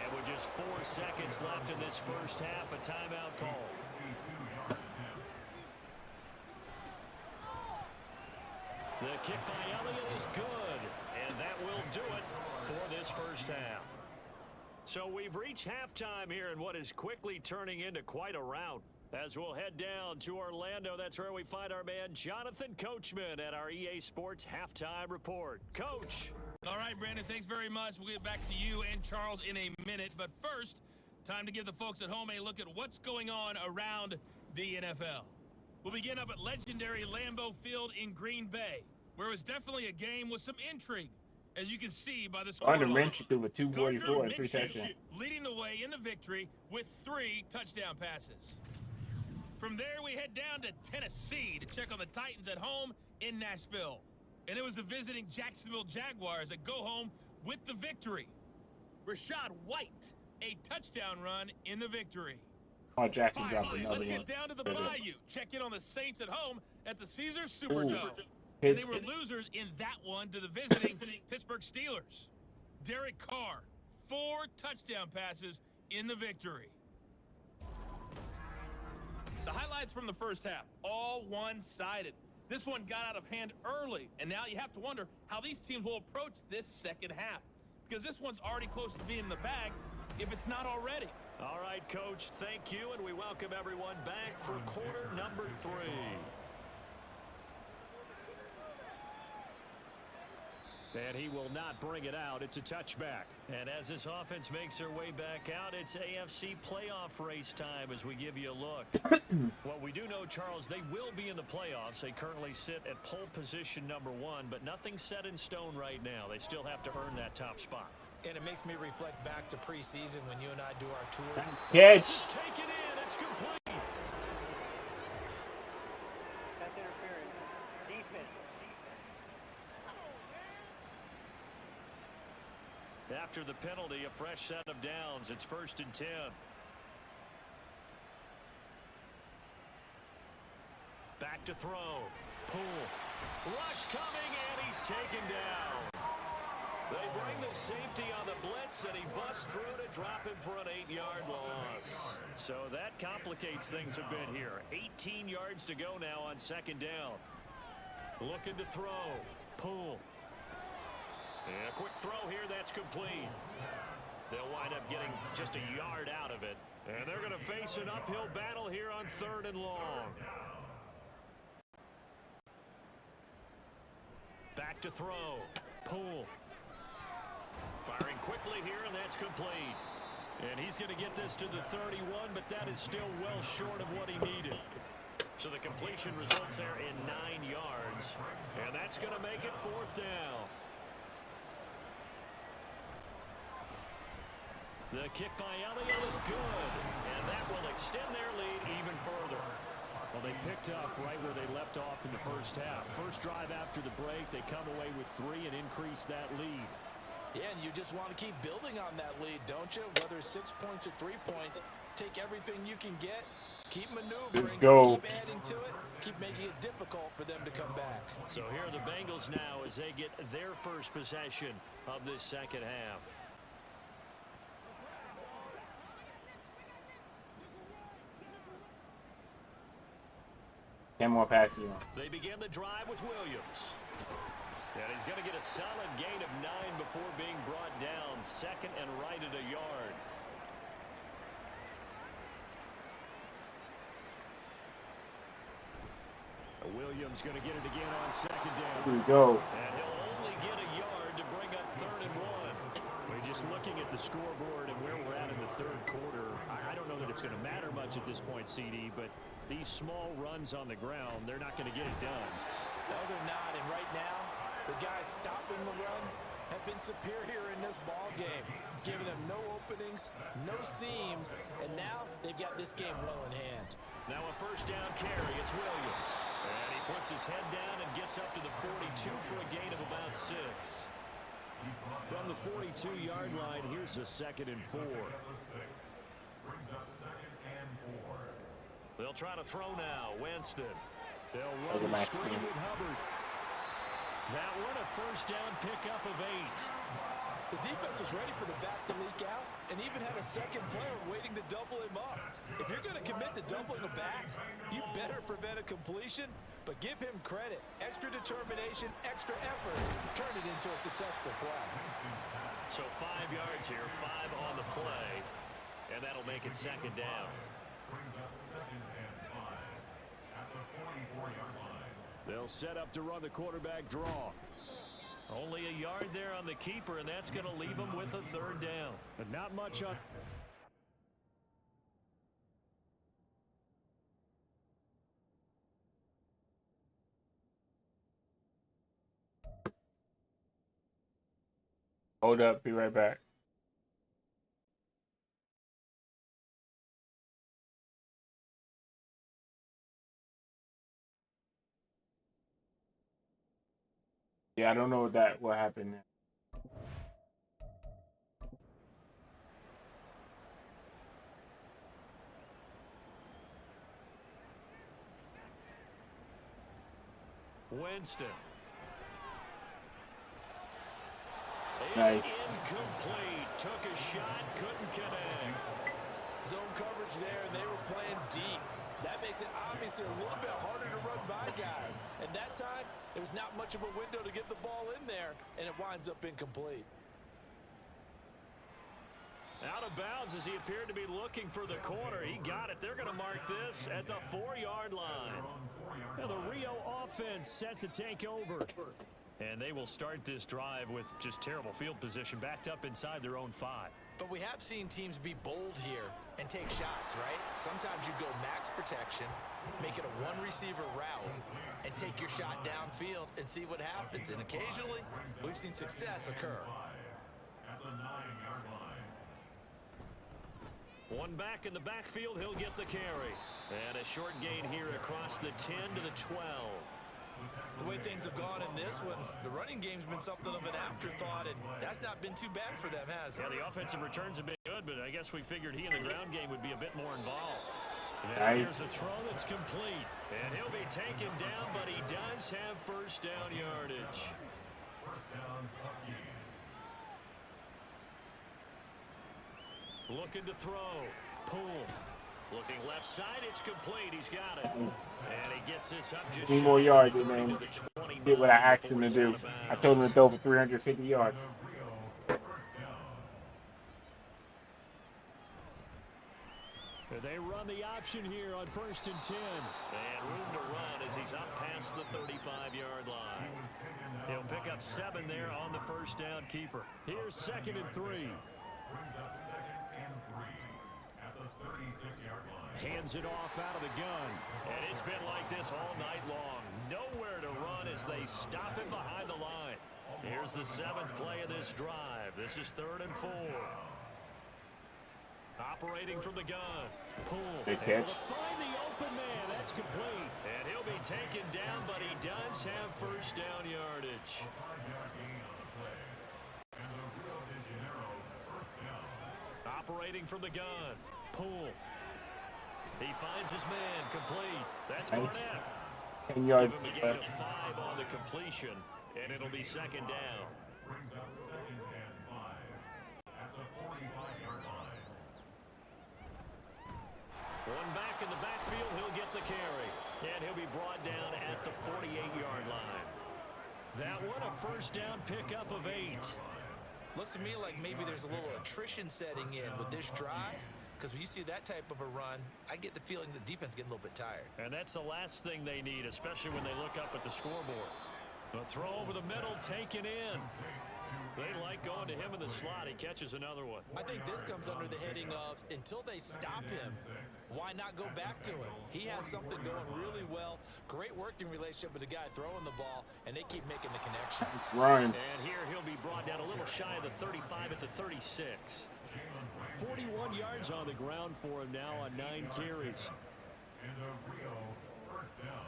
And with just 4 seconds left in this first half, a timeout call. The kick by Elliott is good, and that will do it for this first half. So we've reached halftime here in what is quickly turning into quite a rout. As we'll head down to Orlando, that's where we find our man Jonathan Coachman at our EA Sports Halftime Report. Coach. All right, Brandon, thanks very much. We'll get back to you and Charles in a minute. But first, time to give the folks at home a look at what's going on around the NFL. We'll begin up at legendary Lambeau Field in Green Bay, where it was definitely a game with some intrigue, as you can see by the score. Gardner Minshew threw for 244 and 3 touchdowns. Leading the way in the victory with 3 touchdown passes. From there, we head down to Tennessee to check on the Titans at home in Nashville. And it was the visiting Jacksonville Jaguars that go home with the victory. Rashad White, a touchdown run in the victory. Oh, Jackson dropped Finally, another let's one. get down to the Bayou. Check in on the Saints at home at the Caesars Superdome. And they were losers in that one to the visiting Pittsburgh Steelers. Derek Carr, 4 touchdown passes in the victory. The highlights from the first half, all one-sided. This one got out of hand early, and now you have to wonder how these teams will approach this second half, because this one's already close to being in the bag, if it's not already. All right, Coach, thank you, and we welcome everyone back for quarter number 3. And he will not bring it out. It's a touchback. And as this offense makes their way back out, it's AFC playoff race time as we give you a look. What we do know, Charles, they will be in the playoffs. They currently sit at pole position number 1, but nothing's set in stone right now. They still have to earn that top spot. And it makes me reflect back to preseason when you and I do our tour. Catch. Take it in. It's complete. Pass interference. Defense. After the penalty, a fresh set of downs. It's 1st and 10. Back to throw. Poole. Rush coming, and he's taken down. They bring the safety on the blitz, and he busts through to drop him for an 8-yard loss. So that complicates things a bit here. 18 yards to go now on 2nd down. Looking to throw. Poole. And a quick throw here, that's complete. They'll wind up getting just a yard out of it. And they're going to face an uphill battle here on 3rd and long. Back to throw. Poole. Firing quickly here, and that's complete. And he's going to get this to the 31, but that is still well short of what he needed. So the completion results there in 9 yards. And that's going to make it 4th down. The kick by Elliott is good. And that will extend their lead even further. Well, they picked up right where they left off in the first half. First drive after the break, they come away with 3 and increase that lead. Yeah, and you just want to keep building on that lead, don't you? Whether it's 6 points or 3 points, take everything you can get, keep maneuvering, let's go. Keep adding to it, keep making it difficult for them to come back. So here are the Bengals now as they get their first possession of this second half. Ten more passes. They begin the drive with Williams. And he's going to get a solid gain of 9 before being brought down. 2nd and right at a yard. Williams going to get it again on 2nd down. Here we go. And he'll only get a yard to bring up 3rd and 1. We're just looking at the scoreboard and where we're at in the 3rd quarter. I don't know that it's going to matter much at this point, CD, but these small runs on the ground, they're not going to get it done. No, they're not. And right now, the guys stopping the run have been superior in this ball game, giving them no openings, no seams, and now they've got this game well in hand. Now a 1st down carry. It's Williams. And he puts his head down and gets up to the 42 for a gain of about 6. From the 42-yard line, here's a 2nd and 4. Brings up 2nd and 4. They'll try to throw now. Winston. They'll run the screen with Hubbard. That one a 1st down pickup of 8. The defense was ready for the back to leak out and even had a 2nd player waiting to double him up. If you're going to commit to doubling a back, you better prevent a completion, but give him credit. Extra determination, extra effort, turn it into a successful play. So 5 yards here, 5 on the play, and that'll make it 2nd down. Brings up 2nd and 5 at the 44-yard line. They'll set up to run the quarterback draw. Only a yard there on the keeper, and that's going to leave him with a 3rd down. But not much on. Hold up. Be right back. Yeah, I don't know what happened there. Winston. Nice. It's incomplete. Took a shot, couldn't connect. Zone coverage there, and they were playing deep. That makes it obviously a little bit harder to run by guys. And that time, there was not much of a window to get the ball in there, and it winds up incomplete. Out of bounds as he appeared to be looking for the corner. He got it. They're going to mark this at the 4-yard line. Now the Rio offense set to take over. And they will start this drive with just terrible field position, backed up inside their own 5. But we have seen teams be bold here and take shots, right? Sometimes you go max protection, make it a 1-receiver route, and take your shot downfield and see what happens. And occasionally, we've seen success occur. At the 9-yard line. One back in the backfield, he'll get the carry. And a short gain here across the 10 to the 12. The way things have gone in this one, the running game's been something of an afterthought, and that's not been too bad for them, has it? Yeah, the offensive returns have been good, but I guess we figured he in the ground game would be a bit more involved. Nice. Here's a throw that's complete. And he'll be taken down, but he does have first down yardage. First down, Huskies. Looking to throw. Pull. Looking left side, it's complete. He's got it. Nice. And he gets this up just 3 more shy yards, of 30 man. to the 29 Did what I asked him to before do. he's out of I told him to bounds. throw for 350 yards. Rio, first down. They run the option here on 1st and 10. And room to run as he's up past the 35-yard line. He'll pick up 7 there on the first down keeper. Here's 2nd and 3. Brings up 2nd and 3 at the 36-yard line. Hands it off out of the gun. And it's been like this all night long. Nowhere to run as they stop him behind the line. Here's the 7th play of this drive. This is 3rd and 4. Operating from the gun. Pull. Good And catch. Find the open man. That's complete. And he'll be taken down, but he does have first down yardage. 5-yard gain on the play. And the Rio de Janeiro first down. Operating from the gun. Pull. He finds his man. Complete. That's Nice. Barnett. 10 yards. Give him a gain of 5 on the completion, and it'll be 2nd down. Brings up 2nd and 5 at the 45-yard line. One back in the backfield, he'll get the carry. And he'll be brought down at the 48-yard line. That one a first down pickup of 8. Looks to me like maybe there's a little attrition setting in with this drive, because when you see that type of a run, I get the feeling the defense getting a little bit tired. And that's the last thing they need, especially when they look up at the scoreboard. The throw over the middle, taken in. They like going to him in the slot. He catches another one. I think this comes under the heading of, until they stop him, why not go back to it? He has something going really well. Great working relationship with the guy throwing the ball, and they keep making the connection. Run. And here he'll be brought down a little shy of the 35 at the 36. 41 yards on the ground for him now on 9 carries. And the Rio first down.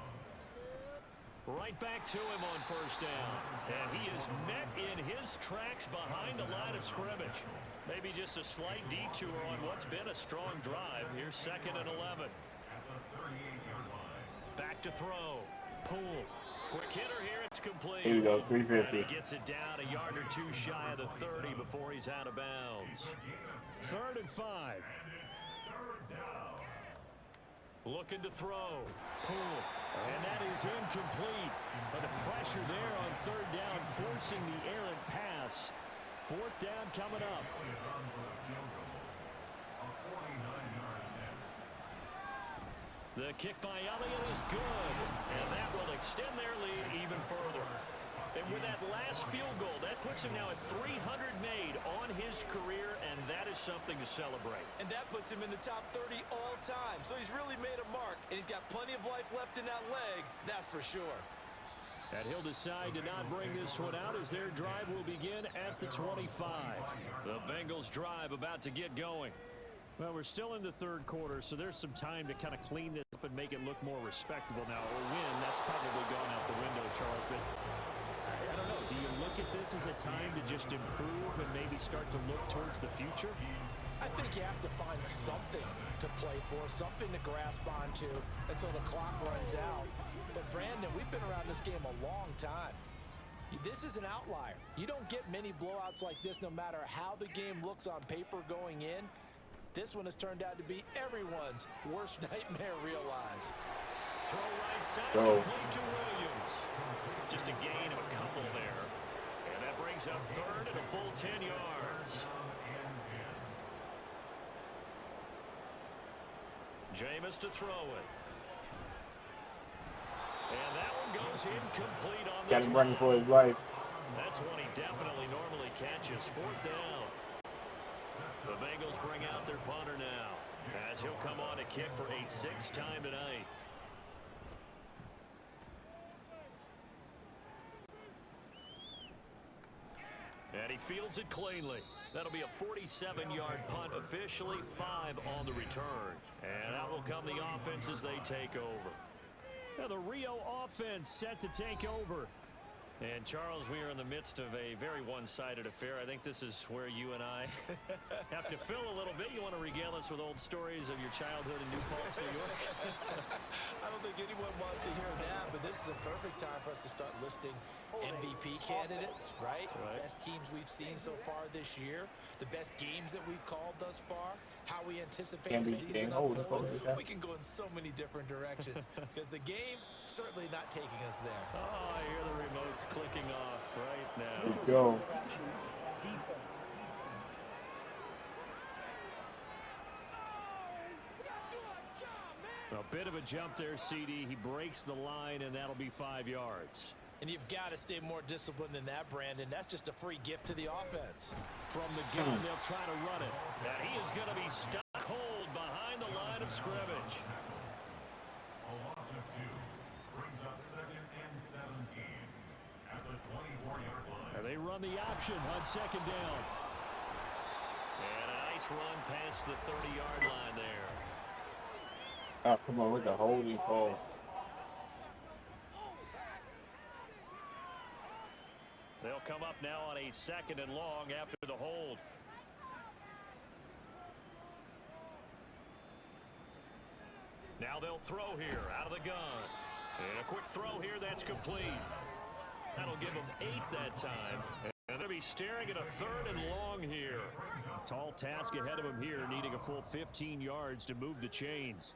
Right back to him on first down. And he is met in his tracks behind the line of scrimmage. Maybe just a slight detour on what's been a strong drive. Here's 2nd and 11. At the 38-yard line. Back to throw. Pull. Quick hitter here. It's complete. Here we go. And 350. he gets it down a yard or 2 shy of the 30 before he's out of bounds. 3rd and 5. Third down. Looking to throw. Pull. And that is incomplete. But the pressure there on 3rd down, forcing the errant pass. 4th down coming up. Run for the field goal. A 49-yard attempt. The kick by Elliott is good. And that will extend their lead even further. And with that last field goal, that puts him now at 300 made on his career, and that is something to celebrate. And that puts him in the top 30 all time. So he's really made a mark, and he's got plenty of life left in that leg, that's for sure. And he'll decide to not bring this one out as their drive will begin at the 25. The Bengals drive about to get going. Well, we're still in the 3rd quarter, so there's some time to kind of clean this up and make it look more respectable. Now, a win, that's probably gone out the window, Charles, but I don't know. Do you look at this as a time to just improve and maybe start to look towards the future? I think you have to find something to play for, something to grasp onto until the clock runs out. But Brandon, we've been around this game a long time. This is an outlier. You don't get many blowouts like this no matter how the game looks on paper going in. This one has turned out to be everyone's worst nightmare realized. Throw right side, Go. complete to Williams. Just a gain of a couple there. And that brings up 3rd and a full 10 yards. Jameis to throw it. And that one goes incomplete on the Got him running drive. for his life. That's one he definitely normally catches. 4th down. The Bengals bring out their punter now, as he'll come on to kick for a 6th time tonight. And he fields it cleanly. That'll be a 47-yard punt, officially 5 on the return. And that will come the offense as they take over. Now the Rio offense set to take over. And, Charles, we are in the midst of a very one-sided affair. I think this is where you and I have to fill a little bit. You want to regale us with old stories of your childhood in New Paltz, New York? I don't think anyone wants to hear that, but this is a perfect time for us to start listing MVP candidates, right? Best teams we've seen so far this year, the best games that we've called thus far, how we anticipate the season unfolding. We can go in so many different directions because the game certainly not taking us there. Oh, I hear the remotes clicking off right now. Let's go. A bit of a jump there, CD. He breaks the line, and that'll be 5 yards. And you've got to stay more disciplined than that, Brandon. That's just a free gift to the offense. From the gun, they'll try to run it. And he is going to be stuck cold behind the line of scrimmage. A loss of 2 brings up 2nd and 17 at the 24-yard line. And they run the option on 2nd down. And a nice run past the 30-yard line there. Oh, come on, with the holding call. They'll come up now on a 2nd and long after the hold. Now they'll throw here out of the gun. And a quick throw here that's complete. That'll give them 8 that time. And they'll be staring at a 3rd and long here. Tall task ahead of him here, needing a full 15 yards to move the chains.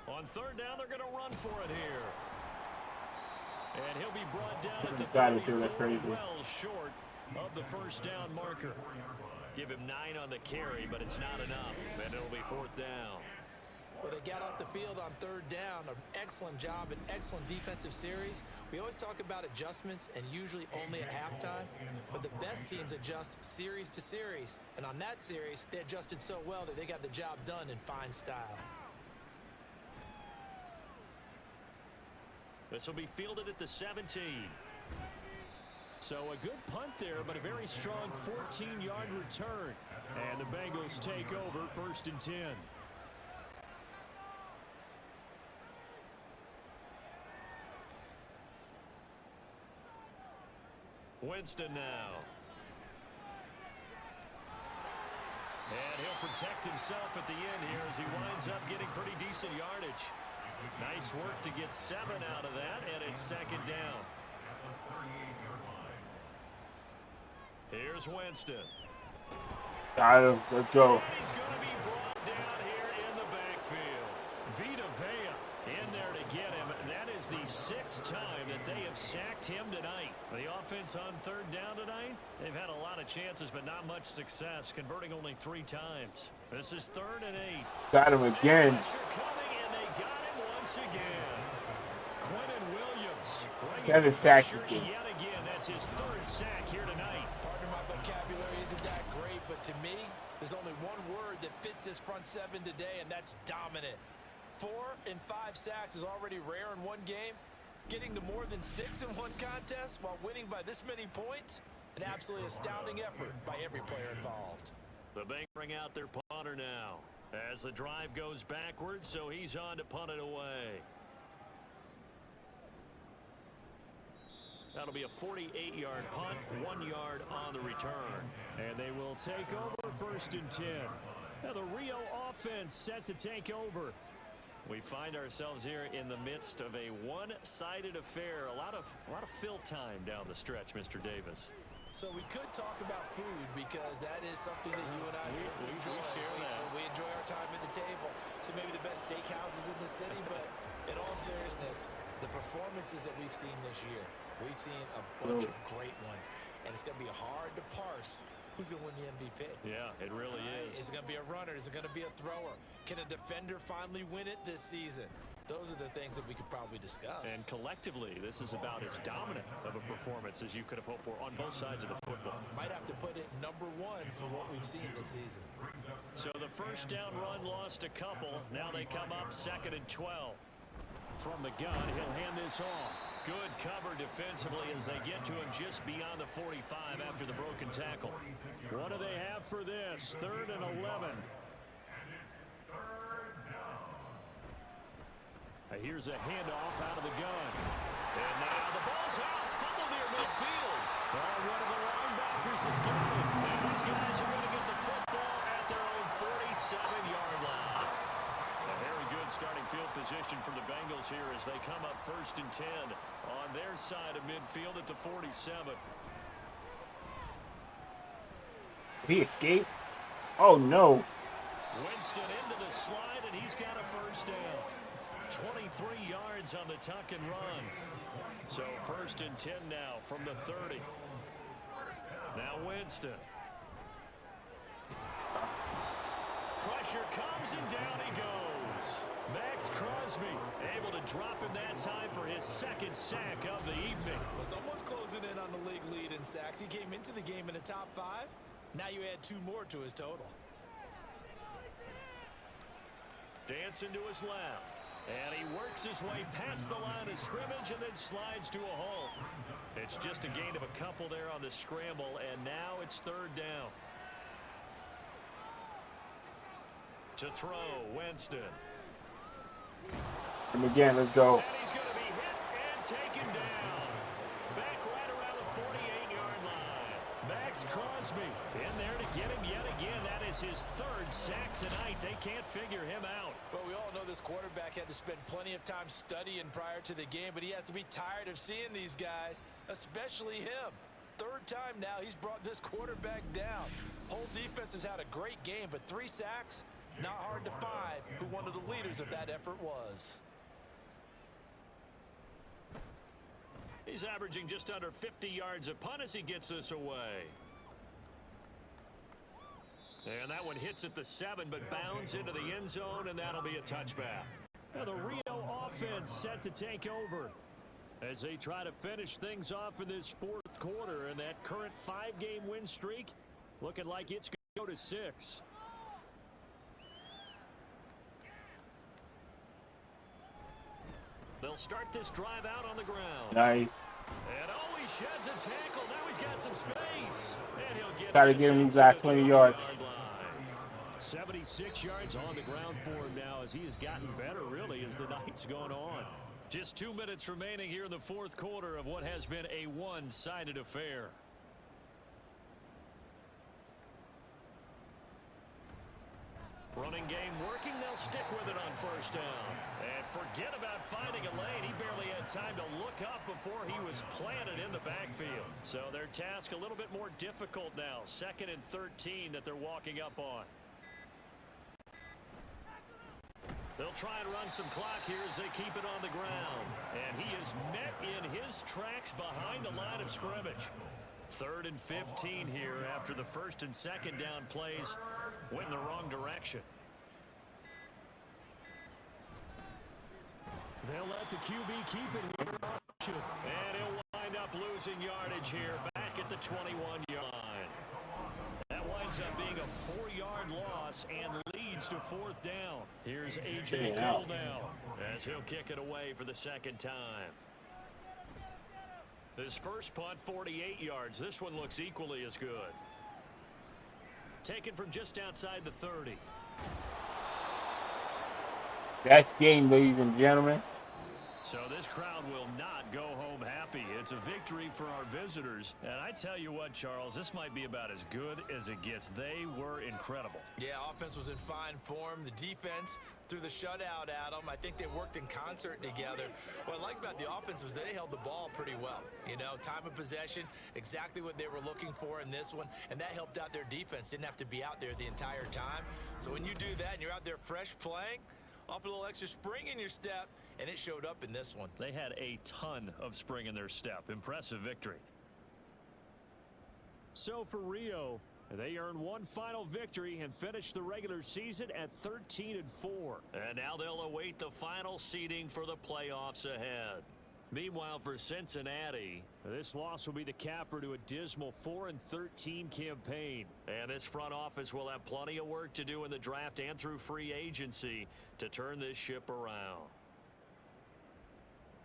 On 3rd down, they're going to run for it here. And he'll be brought down at the Got it 34, too. That's crazy. well short of the 1st down marker. Give him 9 on the carry, but it's not enough, and it'll be 4th down. Well, they got off the field on 3rd down. An excellent job, an excellent defensive series. We always talk about adjustments, and usually only at halftime. But the best teams adjust series to series. And on that series, they adjusted so well that they got the job done in fine style. This will be fielded at the 17. So a good punt there, but a very strong 14-yard return. And the Bengals take over 1st and 10. Winston now. And he'll protect himself at the end here as he winds up getting pretty decent yardage. Nice work to get 7 out of that, and it's 2nd down. Here's Winston. Got him. Let's go. And he's going to be brought down here in the backfield. Vita Vea in there to get him. That is the 6th time that they have sacked him tonight. The offense on 3rd down tonight, they've had a lot of chances, but not much success, converting only 3 times. This is 3rd and 8. Got him again. Pressure coming, and they got him once again. Quentin Williams That is sacks pressure again. yet again. That's his 3rd sack here tonight. Pardon my vocabulary isn't that great, but to me, there's only one word that fits this front 7 today, and that's dominant. 4 and 5 sacks is already rare in one game. Getting to more than 6 in one contest while winning by this many points, an absolutely astounding effort by every player involved. The Bengals bring out their punter now as the drive goes backwards, so he's on to punt it away. That'll be a 48-yard punt, 1 yard on the return. And they will take over 1st and 10. Now the Rio offense set to take over. We find ourselves here in the midst of a one-sided affair. A lot of fill time down the stretch, Mr. Davis. So we could talk about food because that is something that you and I enjoy. We enjoy our time at the table. So maybe the best steakhouses in the city, but in all seriousness, the performances that we've seen this year, we've seen a bunch of great ones, and it's going to be hard to parse who's going to win the MVP. Yeah, it really is. Is it going to be a runner? Is it going to be a thrower? Can a defender finally win it this season? Those are the things that we could probably discuss. And collectively, this is about as dominant of a performance as you could have hoped for on both sides of the football. Might have to put it #1 for what we've seen this season. So the 1st down run lost a couple. Now they come up 2nd and 12. From the gun, he'll hand this off. Good cover defensively as they get to him just beyond the 45 after the broken tackle. What do they have for this? 3rd and 11. And it's 3rd down. Here's a handoff out of the gun. And now the ball's out. Fumble near midfield. One of the linebackers is got it. And these guys are going to get the football at their own 47-yard line. A very good starting field position for the Bengals here as they come up 1st and 10 on their side of midfield at the 47. He escaped? Oh, no. Winston into the slide, and he's got a first down. 23 yards on the tuck and run. So 1st and 10 now from the 30. Now Winston. Pressure comes, and down he goes. Max Crosby able to drop him that time for his 2nd sack of the evening. Well, someone's closing in on the league lead in sacks. He came into the game in the top 5. Now you add 2 more to his total. Dancing to his left. And he works his way past the line of scrimmage and then slides to a halt. It's just a gain of a couple there on the scramble, and now it's 3rd down. To throw, Winston. And again, let's go. And he's going to be hit and taken down. Back right around the 48-yard line. Max Crosby in there to get him yet again. That is his 3rd sack tonight. They can't figure him out. Well, we all know this quarterback had to spend plenty of time studying prior to the game, but he has to be tired of seeing these guys, especially him. 3rd time now he's brought this quarterback down. Whole defense has had a great game, but 3 sacks, not hard to find who one of the leaders of that effort was. He's averaging just under 50 yards a punt as he gets this away. And that one hits at the 7, but bounds into the end zone, and that'll be a touchback. Now the Rio offense set to take over as they try to finish things off in this 4th quarter. And that current 5-game win streak looking like it's going to go to 6. They'll start this drive out on the ground. Nice. And oh, he sheds a tackle. Now he's got some space. And he'll get Gotta give him these last 20 yards. 76 yards on the ground for him now as he has gotten better, really, as the night's gone on. Just 2 minutes remaining here in the 4th quarter of what has been a one-sided affair. Running game working. They'll stick with it on 1st down. And forget about finding a lane. He barely had time to look up before he was planted in the backfield. So their task a little bit more difficult now. 2nd and 13 that they're walking up on. They'll try and run some clock here as they keep it on the ground. And he is met in his tracks behind the line of scrimmage. 3rd and 15 here after the 1st and 2nd down plays went in the wrong direction. They'll let the QB keep it here. And he'll wind up losing yardage here back at the 21-yard line. That winds up being a 4-yard loss and leads to 4th down. Here's A.J. Cole now as he'll kick it away for the 2nd time. His first punt, 48 yards. This one looks equally as good. Taken from just outside the 30. That's game, ladies and gentlemen. So this crowd will not go home happy. It's a victory for our visitors. And I tell you what, Charles, this might be about as good as it gets. They were incredible. Yeah, offense was in fine form. The defense threw the shutout at them. I think they worked in concert together. What I like about the offense was they held the ball pretty well. You know, time of possession, exactly what they were looking for in this one. And that helped out their defense. Didn't have to be out there the entire time. So when you do that and you're out there fresh playing, off a little extra spring in your step, and it showed up in this one. They had a ton of spring in their step. Impressive victory. So for Rio, they earned one final victory and finished the regular season at 13-4. And now they'll await the final seeding for the playoffs ahead. Meanwhile, for Cincinnati, this loss will be the capper to a dismal 4-13 campaign. And this front office will have plenty of work to do in the draft and through free agency to turn this ship around.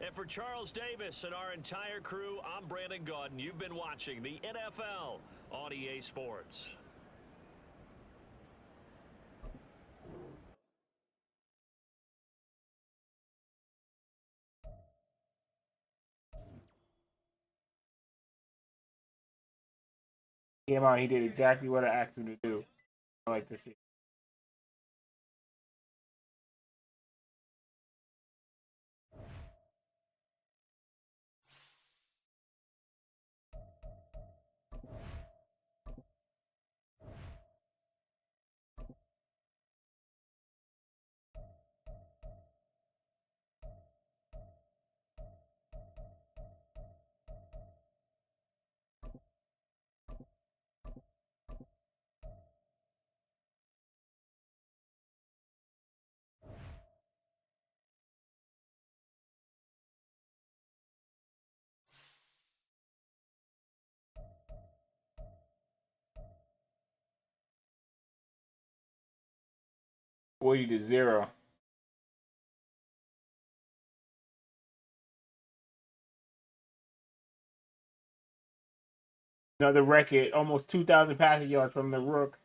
And for Charles Davis and our entire crew, I'm Brandon Gaudin. You've been watching the NFL on EA Sports. He came out. He did exactly what I asked him to do. I like to see. $40 to 0. Another record, almost 2,000 passing yards from the Rook.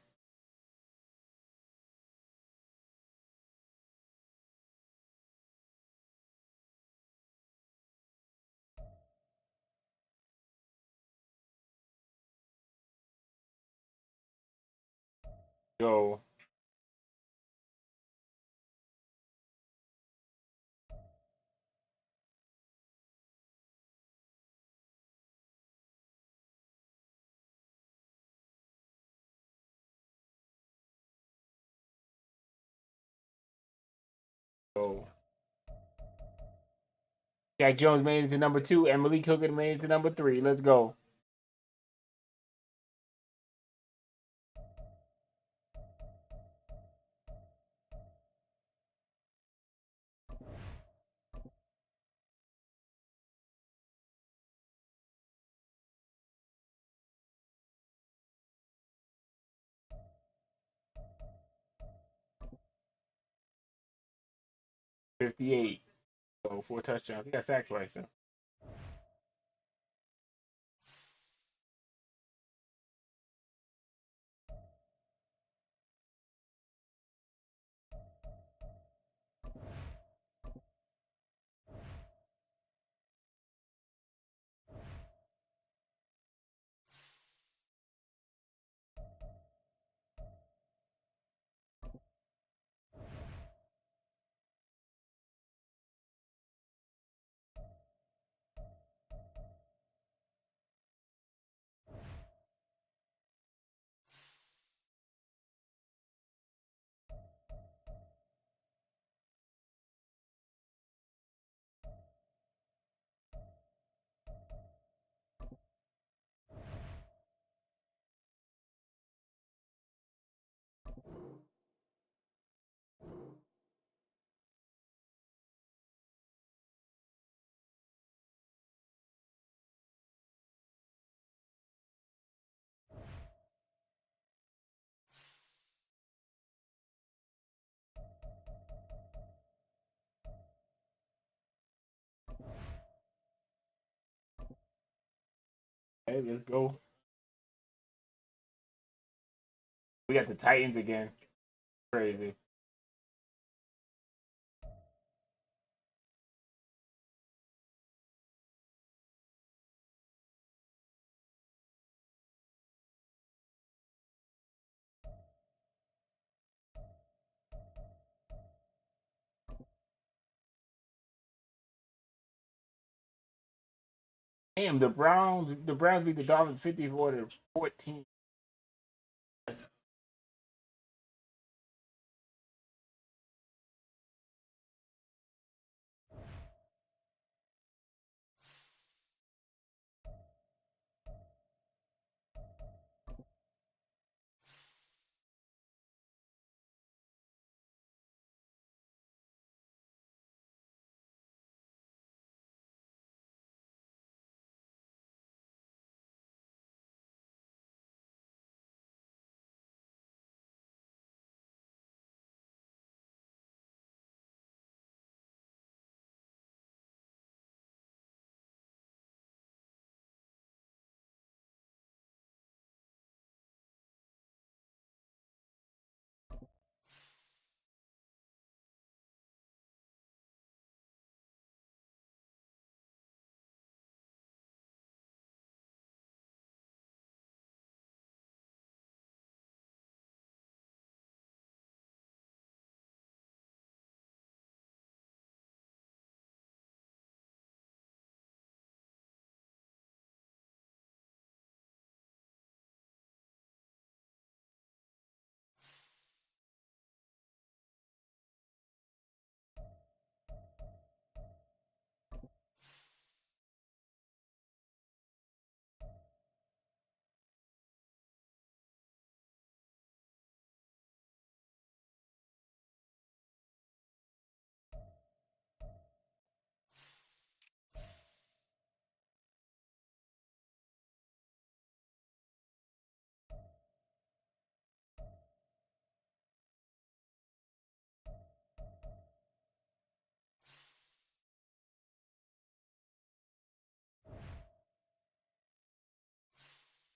Go. Go. Jack Jones made it to number 2, and Malik Hooker made it to number 3. Let's go. $58. So 4 touchdowns. He got sacked twice. So. Hey, let's go. We got the Titans again. Crazy. Damn, the Browns beat the Dolphins 54 to 14.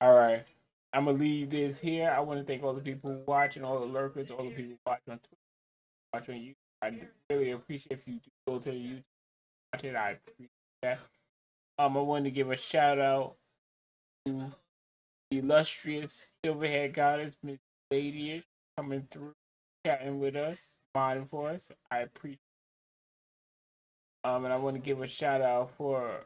All right. I'm gonna leave this here. I want to thank all the people watching, all the lurkers, all the people watching on Twitter, watching on YouTube. I really appreciate if you do go to the YouTube watch it. I appreciate that. I wanted to give a shout out to the illustrious Silverhead Goddess, Miss Lady, coming through, chatting with us, modding for us. I appreciate. And I want to give a shout out to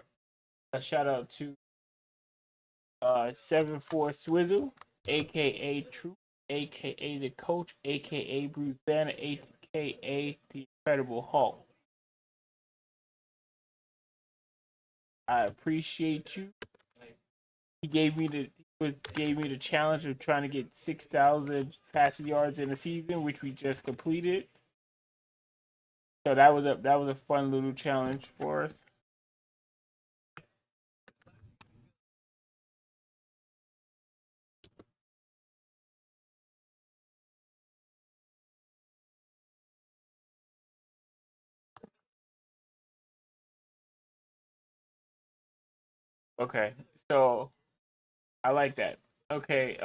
7-4 Swizzle, aka Troop, aka the Coach, aka Bruce Banner, aka the Incredible Hulk. I appreciate you. He gave me the challenge of trying to get 6,000 passing yards in a season, which we just completed. So that was a fun little challenge for us. Okay, so I like that. Okay,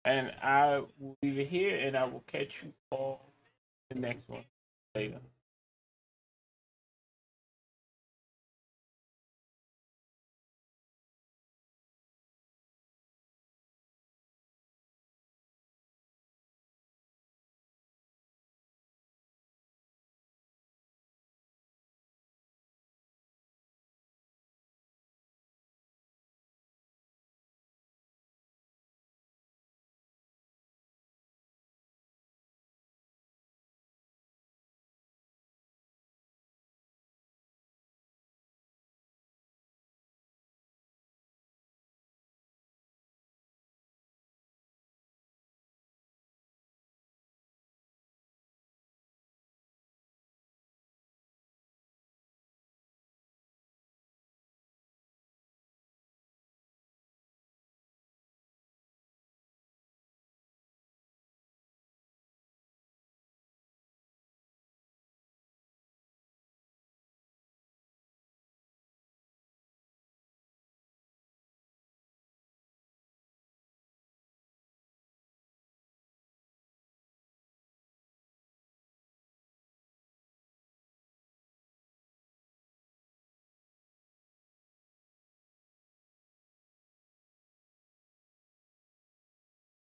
and I will leave it here, and I will catch you all in the next one later.